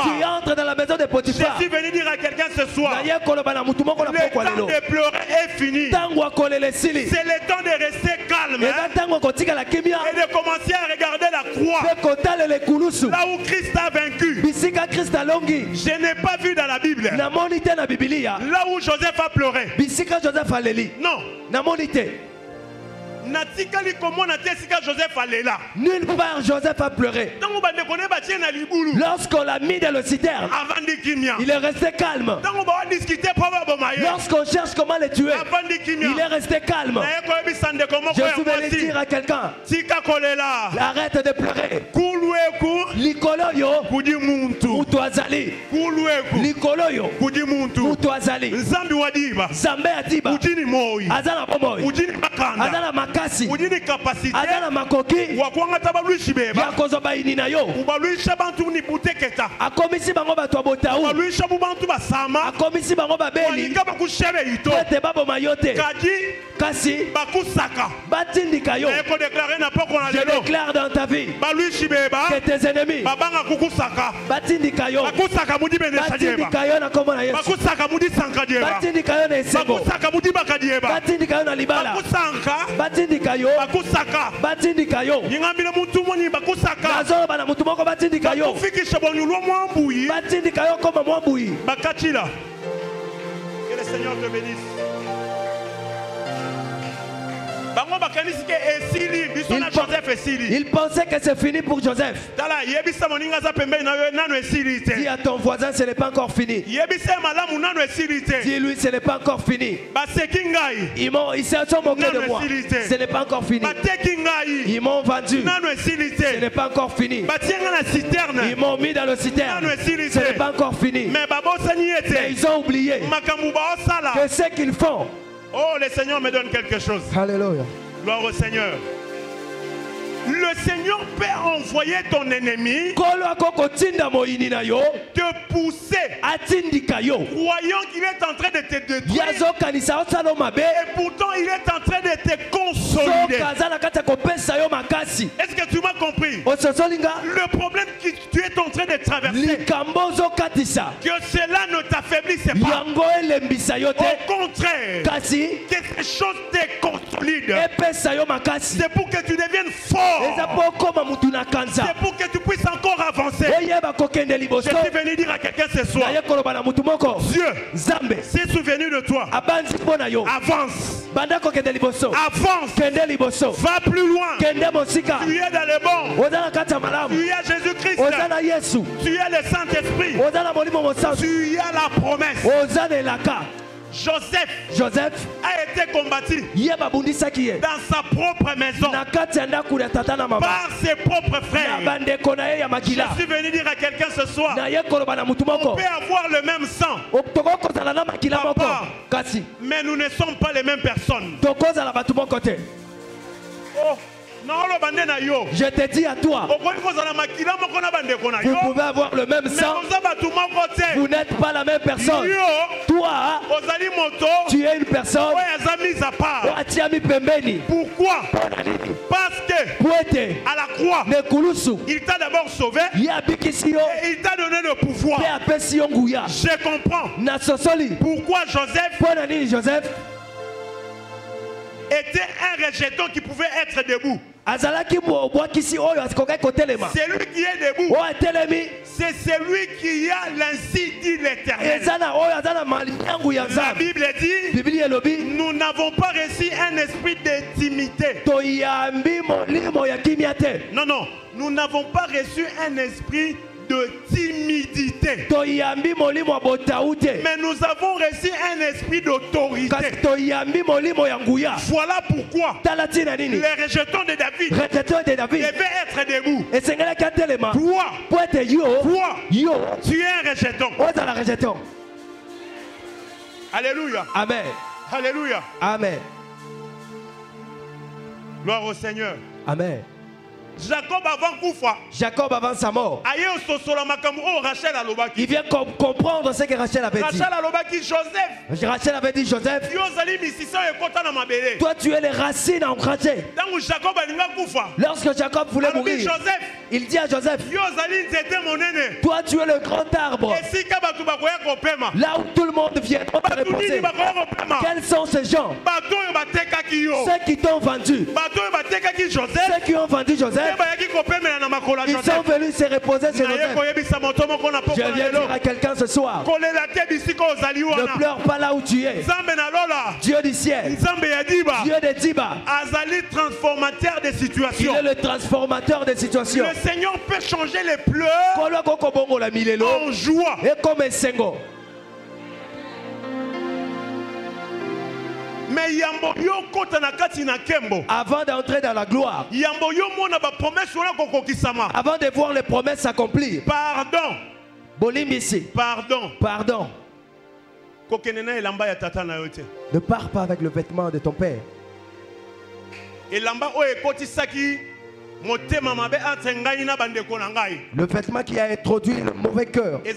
tu entres dans la maison de Potiphar. Je suis venu dire à quelqu'un ce soir, le temps de pleurer est fini. C'est le temps de rester calme et de commencer à regarder la croix là où Christ a vaincu. Je n'ai pas vu dans la Bible là où Joseph a pleuré. Non. Nulle part Joseph a pleuré. Lorsqu'on l'a mis dans le citerne, il est resté calme. Lorsqu'on cherche comment le tuer, il est resté calme. Je suis venu dire à quelqu'un, arrête de pleurer. Likoloyo Utuazali. Likoloyo Utuazali. Zambe Adiba Azana Pomoy Azana Makasi Azana Makoki Yakozoba Ininayo Akomisi Bango Batwabotau Akomisi Bango Babeli Tete Babo Mayote Kasi Batindikayo. Je déclare dans ta vie que tes ennemis Batindikayo Batindikayo na komo na Yesu Batindikayo na Esebo Batindikayo na Libala Batindikayo Batindikayo Nazo bana mutu moko Batindikayo Batindikayo koma mwambui Bakachila. Que le Seigneur te bénisse. Il pensait que c'est fini pour Joseph. Dis à ton voisin, ce n'est pas encore fini. Dis-lui, ce n'est pas encore fini. Ils se sont moqués de moi. Ce n'est pas encore fini. Ils m'ont vendu. Ce n'est pas encore fini. Ils m'ont mis dans le citerne. Ce n'est pas encore fini. Mais ils ont oublié que ce qu'ils font. Oh, le Seigneur me donne quelque chose. Alléluia. Gloire au Seigneur. Le Seigneur peut envoyer ton ennemi te pousser, croyant qu'il est en train de te détruire, et pourtant il est en train de te consolider. Est-ce que tu m'as compris? Le problème que tu es en train de traverser, que cela ne t'affaiblisse pas. Au contraire, quelque chose te consolide. C'est pour que tu deviennes fort. C'est pour que tu puisses encore avancer. Je suis venu dire à quelqu'un ce soir, Dieu s'est souvenu de toi. Avance. Avance. Va plus loin. Tu es dans le bon. Tu es Jésus-Christ. Tu es le Saint-Esprit. Tu as la promesse. Joseph a été combattu dans sa propre maison par ses propres frères. Je suis venu dire à quelqu'un ce soir, on peut avoir le même sang, papa, mais nous ne sommes pas les mêmes personnes. Oh. Je te dis à toi, vous pouvez avoir le même sang, vous n'êtes pas la même personne. Toi, tu es une personne. Pourquoi? Parce que à la croix, il t'a d'abord sauvé et il t'a donné le pouvoir. Je comprends pourquoi Joseph était un rejeton qui pouvait être debout. C'est lui qui est debout. C'est celui qui a l'ainsi dit l'Éternel. La Bible dit, nous n'avons pas reçu un esprit d'intimité. Non, non, nous n'avons pas reçu un esprit de timidité. Mais nous avons reçu un esprit d'autorité. Voilà pourquoi les rejetons de David devaient être debout. Toi, tu es un rejeton. Alléluia. Amen. Alléluia. Amen. Gloire au Seigneur. Amen. Jacob avant sa mort, il vient comprendre ce que Rachel avait dit. Rachel avait dit, Joseph, toi tu es les racines encouragées. Lorsque Jacob voulait mourir, il dit à Joseph, toi tu es le grand arbre. Là où tout le monde vient te reposer. Quels sont ces gens? Ceux qui t'ont vendu. Ceux qui ont vendu Joseph. Ils sont venus se reposer sur Joseph. Je viens dire à quelqu'un ce soir, ne pleure pas là où tu es. Dieu du ciel, Dieu de Diba, transformateur des situations. Il est le transformateur des situations. Le Seigneur peut changer les pleurs en joie. Et comme un sengo. Mais avant d'entrer dans la gloire, avant de voir les promesses s'accomplir, pardon. Pardon. Ne pars pas avec le vêtement de ton père. Le vêtement qui a introduit le mauvais cœur, c'est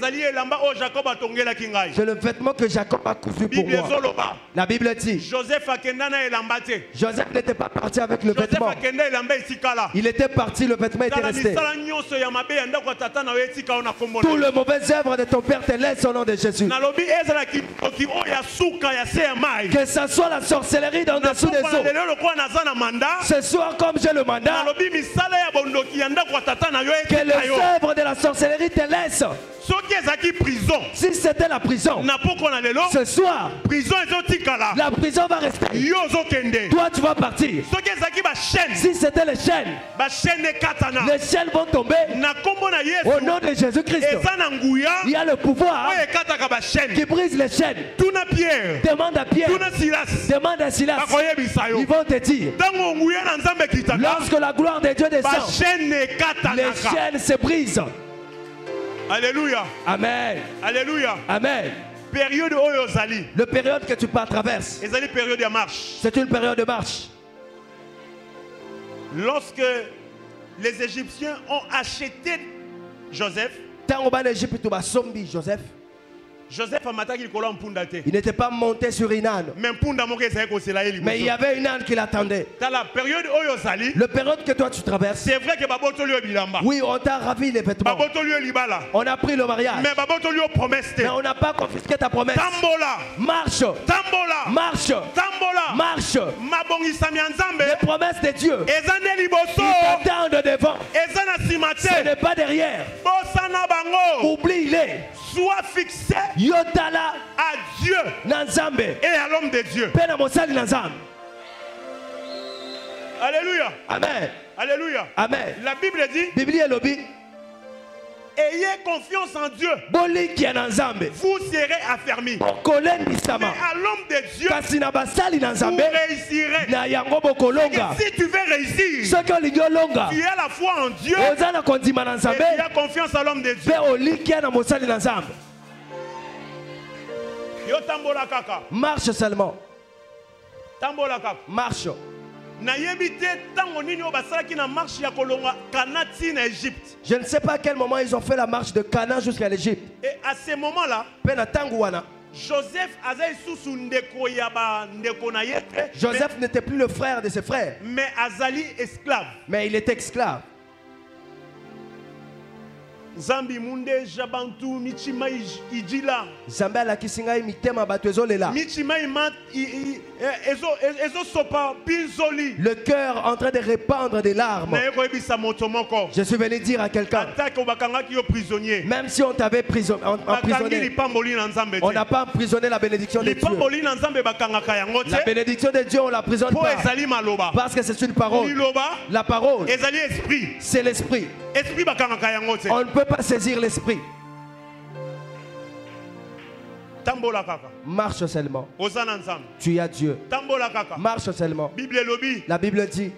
le vêtement que Jacob a cousu pour moi. La Bible dit, Joseph n'était pas parti avec le vêtement. Il était parti, le vêtement était resté. Tout le mauvais œuvre de ton père te laisse au nom de Jésus. Que ce soit la sorcellerie dans dessous des eaux. Ce soir, comme j'ai le mandat, que les œuvres de la sorcellerie te laissent. Si c'était la prison, ce soir, la prison va rester. Toi, tu vas partir. Si c'était les chaînes vont tomber. Au nom de Jésus-Christ, il y a le pouvoir qui brise les chaînes. Demande à Pierre, demande à Silas. Ils vont te dire, lorsque la gloire de Dieu descend, les chaînes se brisent. Alléluia. Amen. Alléluia. Amen. Période Oyozali. Le période que tu traverses. Période de marche. C'est une période de marche. Lorsque les Égyptiens ont acheté Joseph. Joseph il n'était pas monté sur une âne. Mais il y avait une âne qui l'attendait. Le période que toi tu traverses. C'est vrai que oui, on t'a ravi les vêtements. On a pris le mariage. Mais on n'a pas confisqué ta promesse. Marche. Marche. Marche. Les promesses de Dieu. Ils t'attendent devant. Ce n'est pas derrière. Oublie-les. Sois fixé Yotala à Dieu et à l'homme de Dieu. Alléluia. Amen. Alléluia. Amen. La Bible dit, ayez confiance en Dieu. Vous serez affermis. Mais à l'homme de Dieu, vous réussirez. Et si tu veux réussir, tu as la foi en Dieu et tu as confiance à l'homme de Dieu. Marche seulement. Marche. Je ne sais pas à quel moment ils ont fait la marche de Canaan jusqu'à l'Égypte. Et à ce moment-là, Joseph n'était plus le frère de ses frères. Mais Azali esclave. Mais il était esclave. Zambi munde jabantu michima ijila. Zambé la kisinga mitema bato ezolela. Michima imat ezo sopa pinzoli. Le cœur en train de répandre des larmes. Je suis venu dire à quelqu'un, même si on t'avait emprisonné, on n'a pas emprisonné la bénédiction de Dieu. La bénédiction de Dieu, on la prisonne pas. Parce que c'est une parole. La parole, c'est l'esprit. On ne peut pas saisir l'esprit. Marche seulement. Tu as Dieu. Marche seulement. La Bible dit,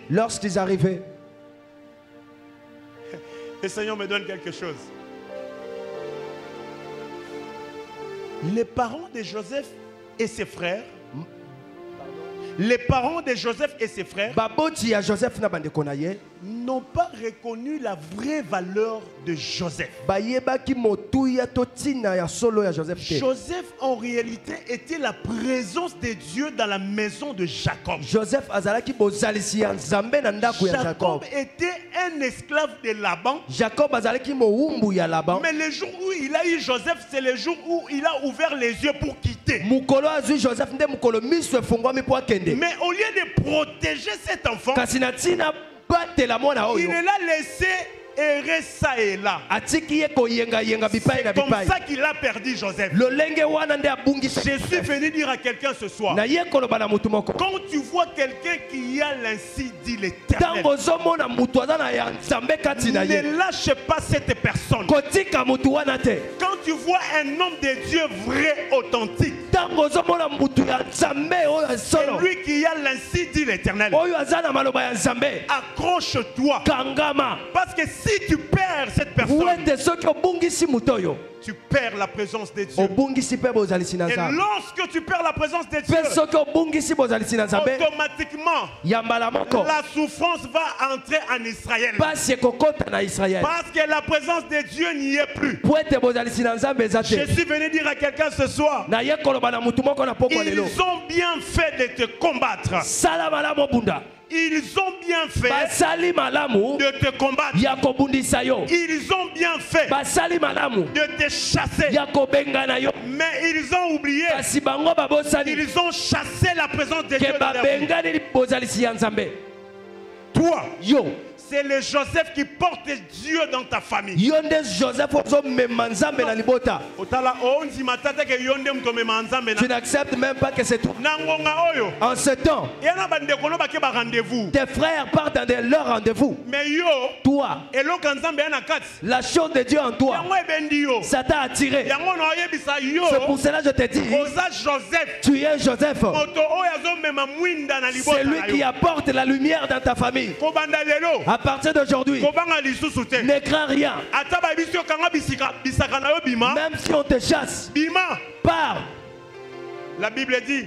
lorsqu'ils arrivaient, le Seigneur me donne quelque chose. Les parents de Joseph et ses frères, les parents de Joseph et ses frères n'ont pas reconnu la vraie valeur de Joseph. Joseph en réalité était la présence de Dieu dans la maison de Jacob. Jacob était un esclave de Laban. Mais le jour où il a eu Joseph, c'est le jour où il a ouvert les yeux pour quitter. Mais au lieu de protéger cet enfant, il l'a laissé errer ça et là. C'est comme ça qu'il a perdu Joseph. Je suis venu dire à quelqu'un ce soir, quand tu vois quelqu'un qui a l'ainsi dit l'Éternel, ne lâche pas cette personne. Quand tu vois un homme de Dieu vrai, authentique, c'est lui qui a l'ainsi dit l'Éternel, accroche-toi. Parce que si tu perds cette personne, tu perds la présence de Dieu. Et lorsque tu perds la présence de Dieu, automatiquement, la souffrance va entrer en Israël. Parce que la présence de Dieu n'y est plus. Je suis venu dire à quelqu'un ce soir, ils ont bien fait de te combattre. Ils ont bien fait de te combattre. Ils ont bien fait de te chasser. Mais ils ont oublié. Ils ont chassé la présence de Dieu dans leur vie. Toi, c'est le Joseph qui porte Dieu dans ta famille. Tu n'acceptes même pas que c'est toi. En ce temps, tes frères partent dans leur rendez-vous. Mais toi, la chose de Dieu en toi, ça t'a attiré. C'est pour cela que je te dis, tu es Joseph. C'est lui qui apporte la lumière dans ta famille. À partir d'aujourd'hui, ne crains rien. Même si on te chasse, pars. La Bible dit,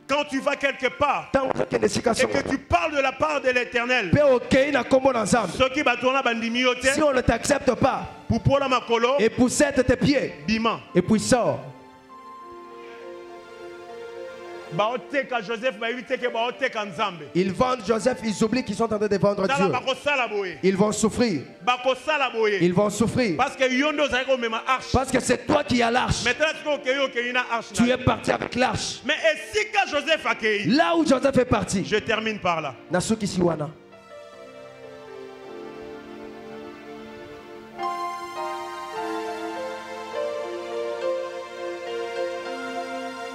quand tu vas quelque part et que tu parles de la part de l'Éternel, si on ne t'accepte pas, et pousse tes pieds, et puis sors. Ils vendent Joseph, ils oublient qu'ils sont en train de vendre Dieu. Ils vont souffrir. Ils vont souffrir. Parce que c'est toi qui as l'arche. Tu es parti avec l'arche. Là où Joseph est parti. Je termine par là.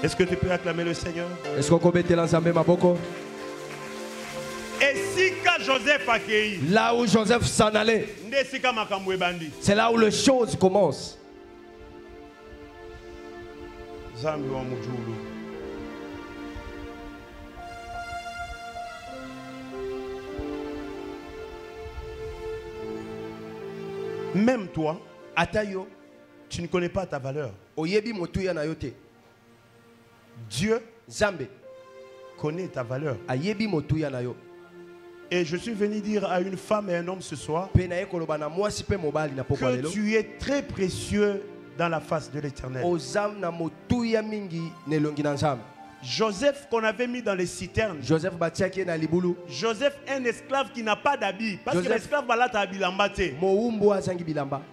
Est-ce que tu peux acclamer le Seigneur? Est-ce qu'on peut l'ensemble ma boko? Et si quand Joseph accueilli, là où Joseph s'en allait, c'est là où les choses commencent. Même toi, tu ne connais pas ta valeur. Dieu connaît ta valeur. Et je suis venu dire à une femme et un homme ce soir que tu es très précieux dans la face de l'Éternel. Joseph qu'on avait mis dans les citernes. Joseph, un esclave qui n'a pas d'habit. Parce que l'esclave va là bilamba.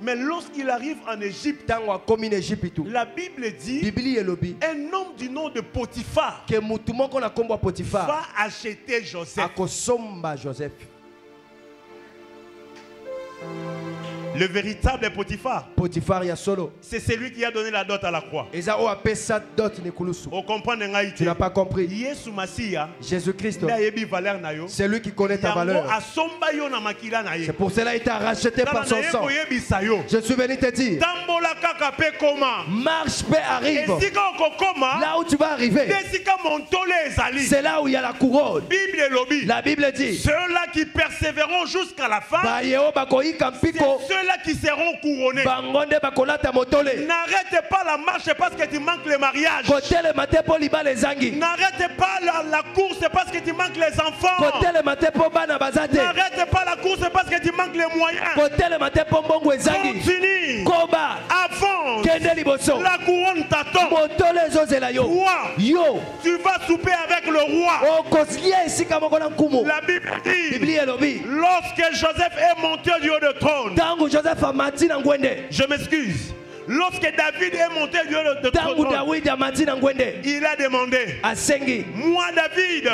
Mais lorsqu'il arrive en Égypte, la Bible dit un homme du nom de Potiphar va acheter Joseph. Le véritable Potiphar, c'est celui qui a donné la dot à la croix. On comprend? Tu n'as pas compris. Jésus-Christ, c'est lui qui connaît ta valeur. C'est pour cela qu'il t'a racheté par son sang. Je suis venu te dire, marche, paix arrive. Là où tu vas arriver, c'est là où il y a la couronne. La Bible dit, ceux-là qui persévéreront jusqu'à la fin, ceux-là qui seront couronnés. N'arrête pas la marche parce que tu manques le mariage. N'arrête pas la course parce que tu manques les enfants. N'arrête pas la course parce que tu manques les moyens. Continue. Avance. La couronne t'attend. Toi, tu vas souper avec le roi. La Bible dit, lorsque Joseph est monté du haut de trône, je m'excuse. Lorsque David est monté du haut de trône, il a demandé, moi David,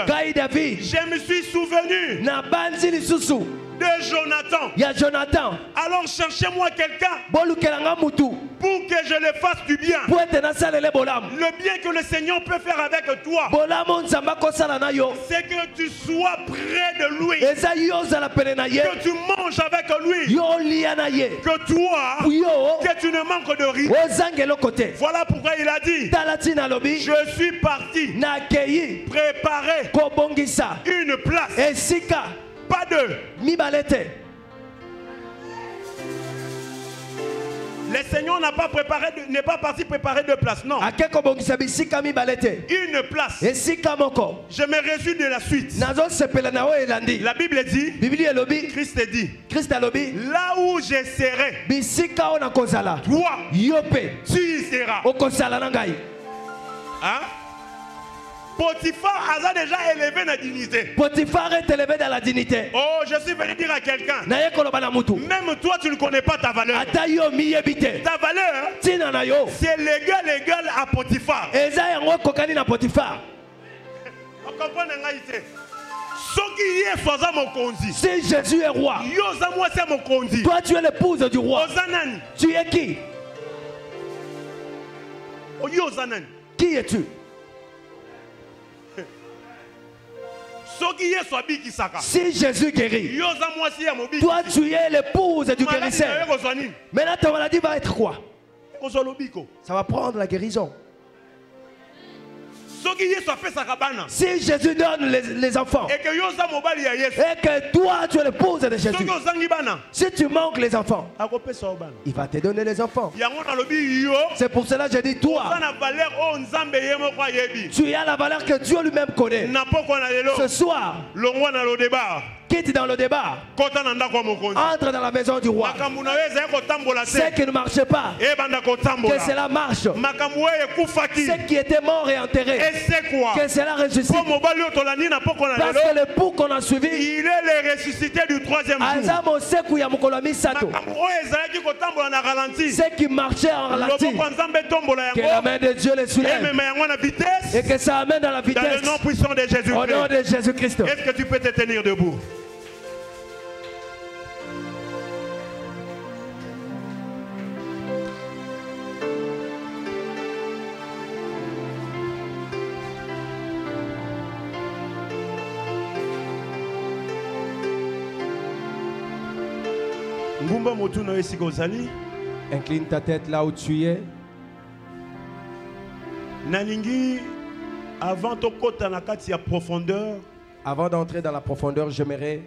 je me suis souvenu de Jonathan. Alors cherchez-moi quelqu'un pour que je le fasse du bien. Le bien que le Seigneur peut faire avec toi, c'est que tu sois près de lui, que tu manges avec lui, que toi, que tu ne manques de rien. Voilà pourquoi il a dit, je suis parti préparer une place, pas deux. Le Seigneur n'est pas parti préparer deux places, non. Une place. Je me réjouis de la suite. La Bible dit, Christ dit, là où je serai, toi, tu y seras. Hein? Potiphar a déjà élevé la dignité. Potiphar est élevé dans la dignité. Oh, je suis venu dire à quelqu'un, même toi tu ne connais pas ta valeur. Ta valeur, c'est légal à Potiphar. On comprend? Si Jésus est roi, toi tu es l'épouse du roi. Tu es qui? Qui es-tu? Si Jésus guérit, toi tu es l'épouse du guérisseur. Maintenant ta maladie va être quoi? Ça va prendre la guérison. Si Jésus donne les enfants et que toi tu es l'épouse de Jésus, si tu manques les enfants, il va te donner les enfants. C'est pour cela que je dis, toi, tu as la valeur que Dieu lui-même connaît. Ce soir, quitte dans le débat, entre dans la maison du roi. Ce qui ne marche pas, que cela marche. Ce qui était mort et enterré, que cela ressuscite. Parce que l'époux qu'on a suivi, il est le ressuscité du troisième jour. Ce qui marchait en ralenti, que la main de Dieu les soulève et que ça amène dans la vitesse. Dans le nom puissant de Jésus-Christ. Au nom de Jésus-Christ. Est-ce que tu peux te tenir debout? Incline ta tête là où tu es. Avant d'entrer dans la profondeur, j'aimerais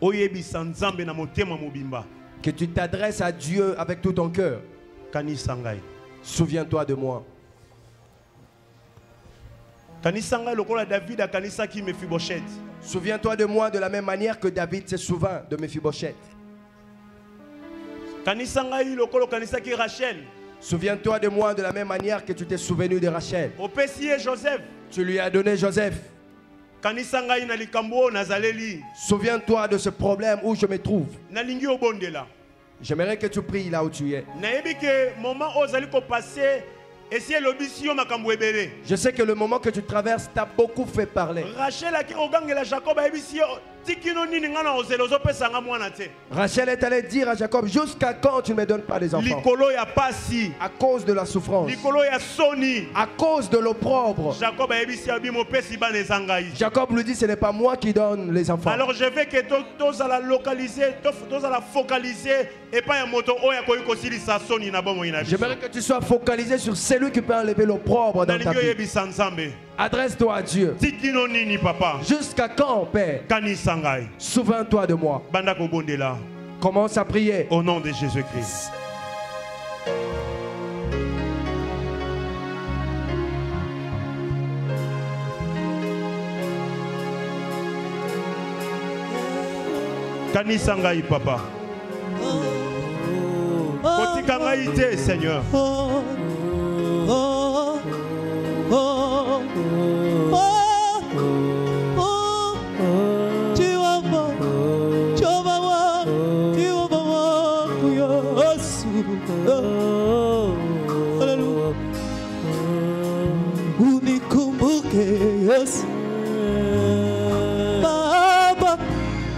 que tu t'adresses à Dieu avec tout ton cœur. Souviens-toi de moi. Souviens-toi de moi de la même manière que David se souvint de Mephibosheth. Souviens-toi de moi de la même manière que tu t'es souvenu de Rachel. Tu lui as donné Joseph. Souviens-toi de ce problème où je me trouve. J'aimerais que tu pries là où tu es. Je sais que le moment que tu traverses t'a beaucoup fait parler. Rachel est allée dire à Jacob, jusqu'à quand tu ne me donnes pas des enfants? À cause de la souffrance, à cause de l'opprobre. Jacob lui dit, ce n'est pas moi qui donne les enfants. Alors je veux que tous la localiser, tous la focaliser et pas un moto. J'aimerais que tu sois focalisé sur celui qui peut enlever l'opprobre dans ta vie. Adresse-toi à Dieu. Jusqu'à quand, Père? Souviens-toi de moi. Commence à prier. Au nom de Jésus-Christ. Kanisa ngai papa. Kotika ngai te Seigneur.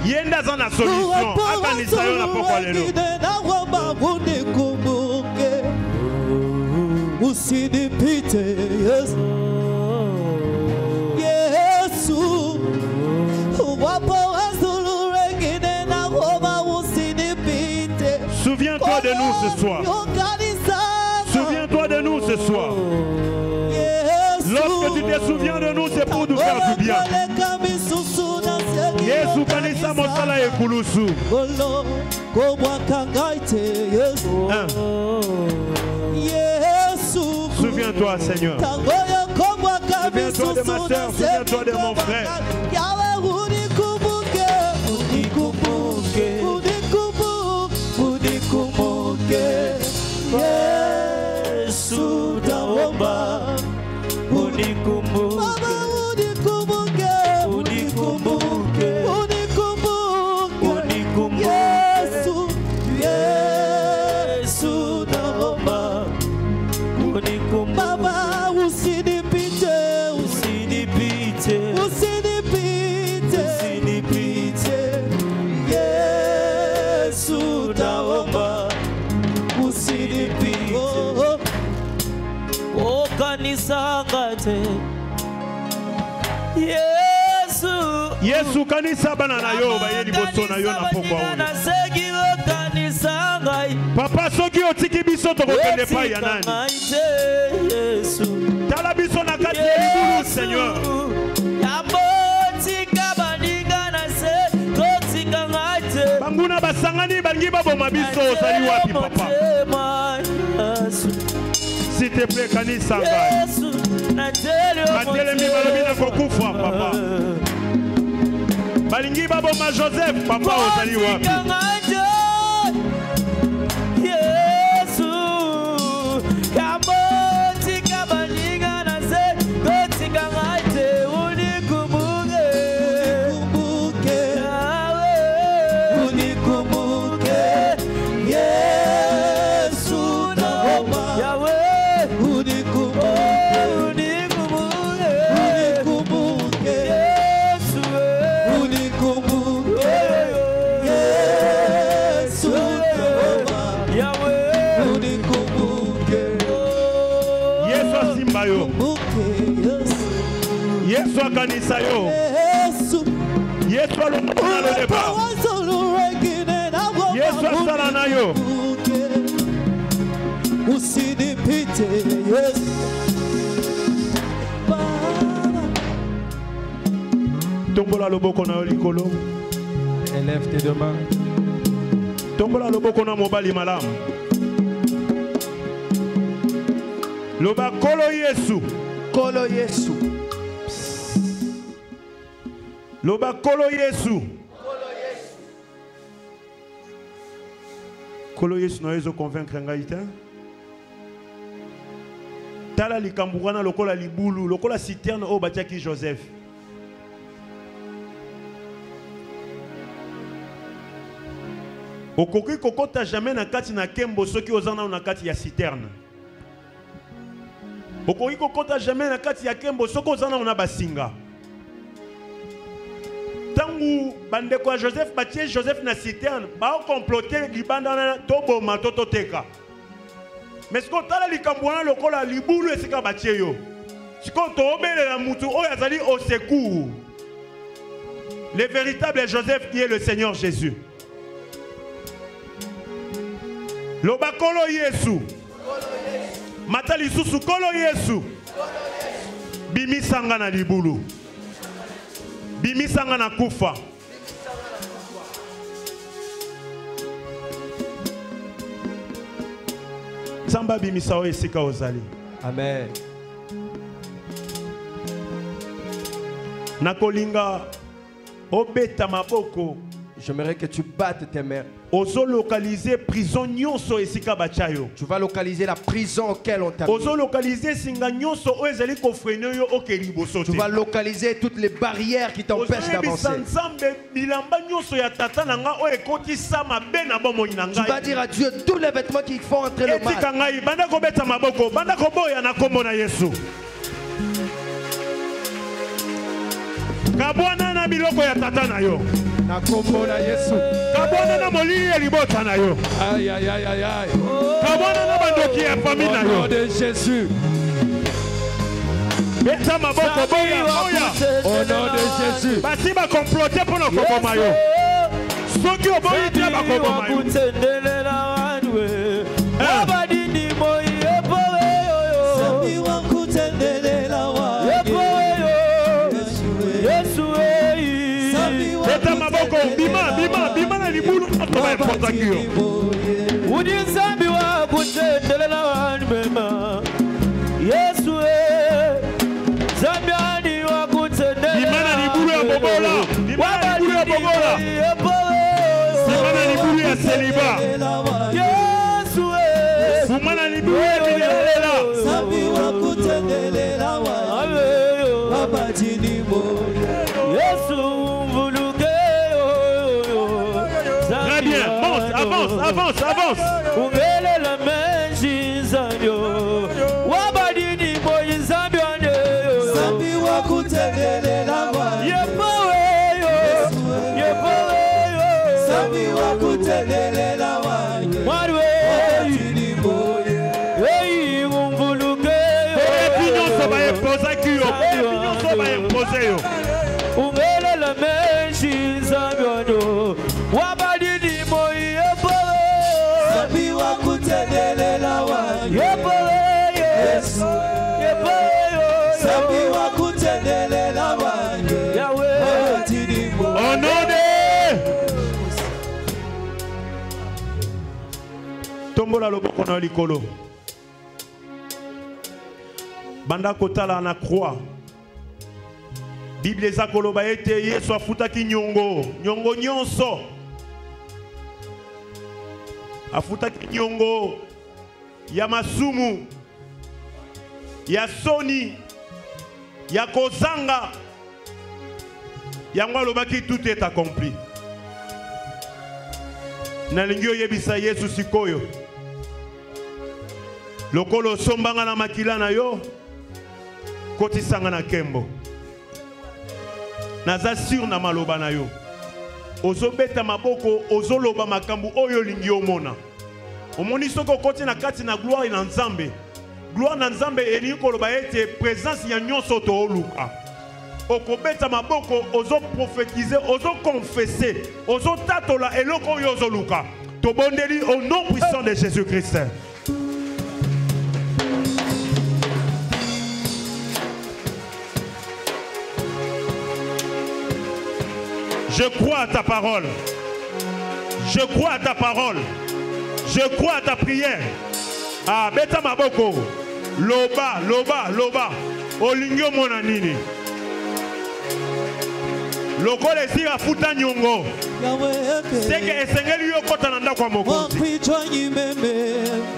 Yenda zana solution akanisa yo na pokwa lelo. Usinipite Yesu, Yesu, wapo wazulu wengine na homa usinipite. Souviens-toi de nous ce soir. Souviens-toi de nous ce soir. Lorsque tu te souviens de nous, c'est pour nous faire du bien. Yesu kanisa mosala ekulusu. Souviens-toi, Seigneur. Souviens-toi de ma soeur, souviens-toi de mon frère. Yesu kanisa bana na yo ba yeli boso na yo na pokwa ona. Papa soki otiki biso to kokende pa ya nani? Tala biso na kati ya libulu Seigneur. Banguna basangani bangi baboma biso osali wapi papa? S'il te plaît kanisa ngai. Matelemi balobi na kokufa papa. Balingi baboma Joseph papa osali wapi? Yesu kamoti kabalinga na se koti kangate unikumbuke unikumbuke Yesu naomba Yahweh unikumbuke unikumbuke Yesu unikumbuke Yesu naomba Yahweh unikumbuke Yesu asimba yo. Yesu akanisa yo. Yesu alomona lo deba. Yesu asala na yo. Usinipite Yesu. Tombola loboko na yo likolo. Élève tes deux mains. Tombola loboko na mobali malamu. Loba kolo Yesu. Kolo Yesu. Loba kolo Yesu. Kolo Yesu na yezo convaincre ngai te. Tala likamburana lokola libulu, lokola citerne o batiaki Joseph. Okoki kokota jamais na kati na kembo soki ozana na kati ya citerne. Okoki kokota jamais na kati ya kembo soki ozana na basinga. Tangu bandeko ya Joseph batie Joseph na citerne, ba comploter libanda na toboma tototeka. Mais ce qu'on t'a li kambouana lokola libulu esika batie yo. Ce qu'on tobele la mutu o yazali au secours. Le véritable Joseph qui est le Seigneur Jésus. Loba kolo Yesu. Matali susu kolo Yesu. Bimi sanga na libulu. Bimi sanga na kufa. Samba bimisa o esika ozali. Amen. Nakolinga obeta maboko. J'aimerais que tu battes tes mains. Ozo localiser prison nyonso esika bachayo. Tu vas localiser la prison auquel on t'a mis. Ozo localiser singa nyonso o ezali ko freiner yo okeliboso te. Tu vas localiser toutes les barrières qui t'empêchent d'avancer. Bilamba nyonso ya tata nanga o ekoti sama be na bomo nanga. Tu vas dire à Dieu tous les vêtements qui font entrer le mal. Etika ngai banda ko beta maboko, banda ko boya na kombo na Yesu. Kabwana na biloko ya tata na yo. Na kombo na Yesu. Kabwana na molili ya libota na yo. Aïe aïe aïe aïe aïe. Kabwana na bandoki ya famille na yo. Au nom de Jésus. Beta maboko boya boya. Au nom de Jésus. Basi ba comploter pour no koboma yo. Soki oboyi te ba koboma yo. Abadini moye powe yo. Sabi wangu tendelela wa. Yesu Beta maboko bima na libulu atoma importa kiyo. Udi sabi wangu tendelela wa mema. Yesu Zambiani wangu tendelela. Bima na libulu ya bobola. Bima na libulu ya bobola. Bima na libulu ya celibat. Fumana libulu ya minelela. Sabi wangu tendelela wa. Abadini moye. Yesu mvuluke. Très bien, avance. Ungele la menji zanyo. Wabadini moye zambiane. Sabi wangu tendelela wa. Yepoweyo. Sabi wangu tendelela wa. Ungele la menshi zamyono wabadini moye pole sabi wakutendelela wa yepole Yesu yepole sabi wakutendelela wa Yahweh wabadini moye onode tombola loboko na likolo banda kotala na croix. Bible eza koloba ete Yesu afutaki nyongo nyonso. Afutaki nyongo ya masumu, ya soni, ya kozanga. Yango alobaki tout est accompli. Nalingi oyebisa Yesu sikoyo. Lokolo sombanga na makila na yo. Kotisanga na kembo. Naza sur na maloba na yo. Ozo beta maboko, ozo loba makambu oyo lingi omona. Omoni soko koti na kati na gloire na Nzambe. Gloire na Nzambe eli koloba ete présence ya nyonso to oluka. Oko beta maboko, ozo prophétiser, ozo confesser, ozo tatola eloko oyo ozo luka. To bondeli au nom puissant de Jésus-Christ. Je crois à ta parole. Je crois à ta parole. Je crois à ta prière. Ah, beta maboko. Loba. Olingyo monanini. Loko lesi afuta nyongo. Seke esengeli yo kota nanda kwa mokonzi.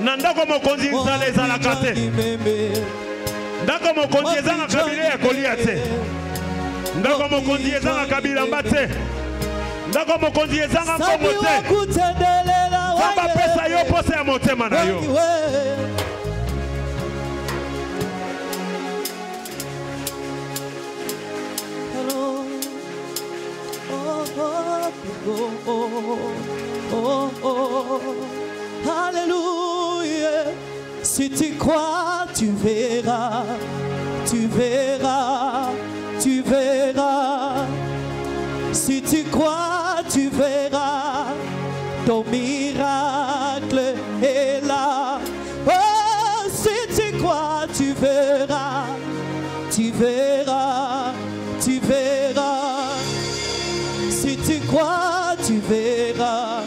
Nanda kwa mokonzi nzale za la kate. Ndako mokonzi ezanga kabila ya kolia te. Ndako mokonzi ezanga kabila mbate. Ndako mokonzi ezanga mbongo te. Kamba pesa yo pose ya motema na yo. Alléluia. Si tu crois, tu verras, tu verras, tu verras. Si tu crois, tu verras. Ton miracle est là. Oh, si tu crois, tu verras, tu verras, tu verras. Si tu crois, tu verras.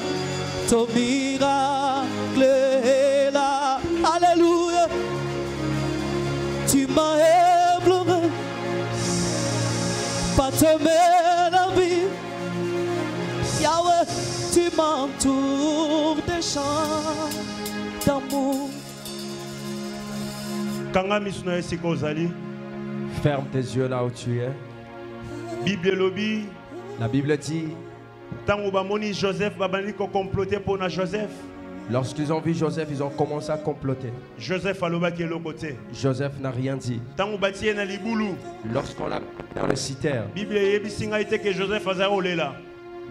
Ton miracle est là. Alléluia. Tu m'as ébloui. Pas te mettre la vie. Yahweh, tu m'entoures des chants d'amour. Ferme tes yeux là où tu es. Bible lobby. La Bible dit, lorsqu'ils ont vu Joseph, ils ont commencé à comploter. Joseph n'a rien dit. Lorsqu'on l'a dans le citerne,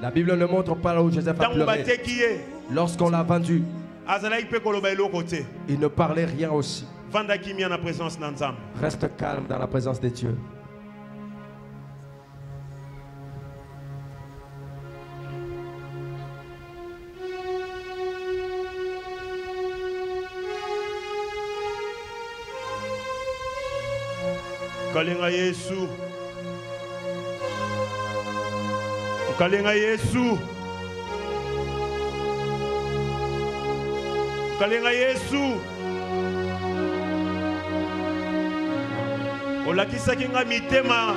la Bible ne montre pas là où Joseph a pleuré. Lorsqu'on l'a vendu, il ne parlait rien aussi. Reste calme dans la présence de Dieu. Kalinga Yesu. Kalinga Yesu. Kalinga Yesu. Olakisa kinga mitema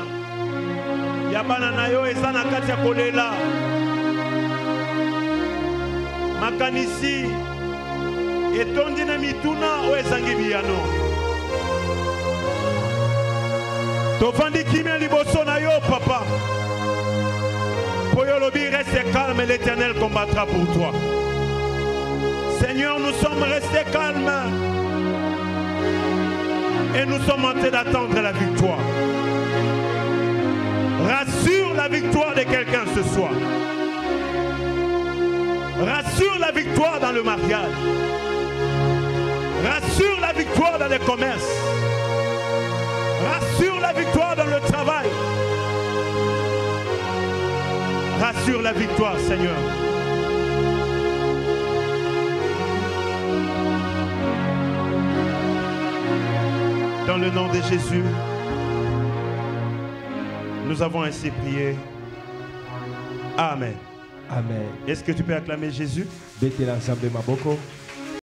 ya bana na yo eza na kati ya kolela. Makanisi etondi na mituna o ezangi biyano. Tovandi kimia liboso na yo papa. Poyolobi reste calme, l'Éternel combattra pour toi. Seigneur, nous sommes restés calmes et nous sommes en train d'attendre la victoire. Rassure la victoire de quelqu'un ce soir. Rassure la victoire dans le mariage. Rassure la victoire dans le commerce. Rassure la victoire dans le travail. Rassure la victoire, Seigneur. Dans le nom de Jésus, nous avons ainsi prié. Amen. Amen. Est-ce que tu peux acclamer Jésus? Bete la nzambe maboko.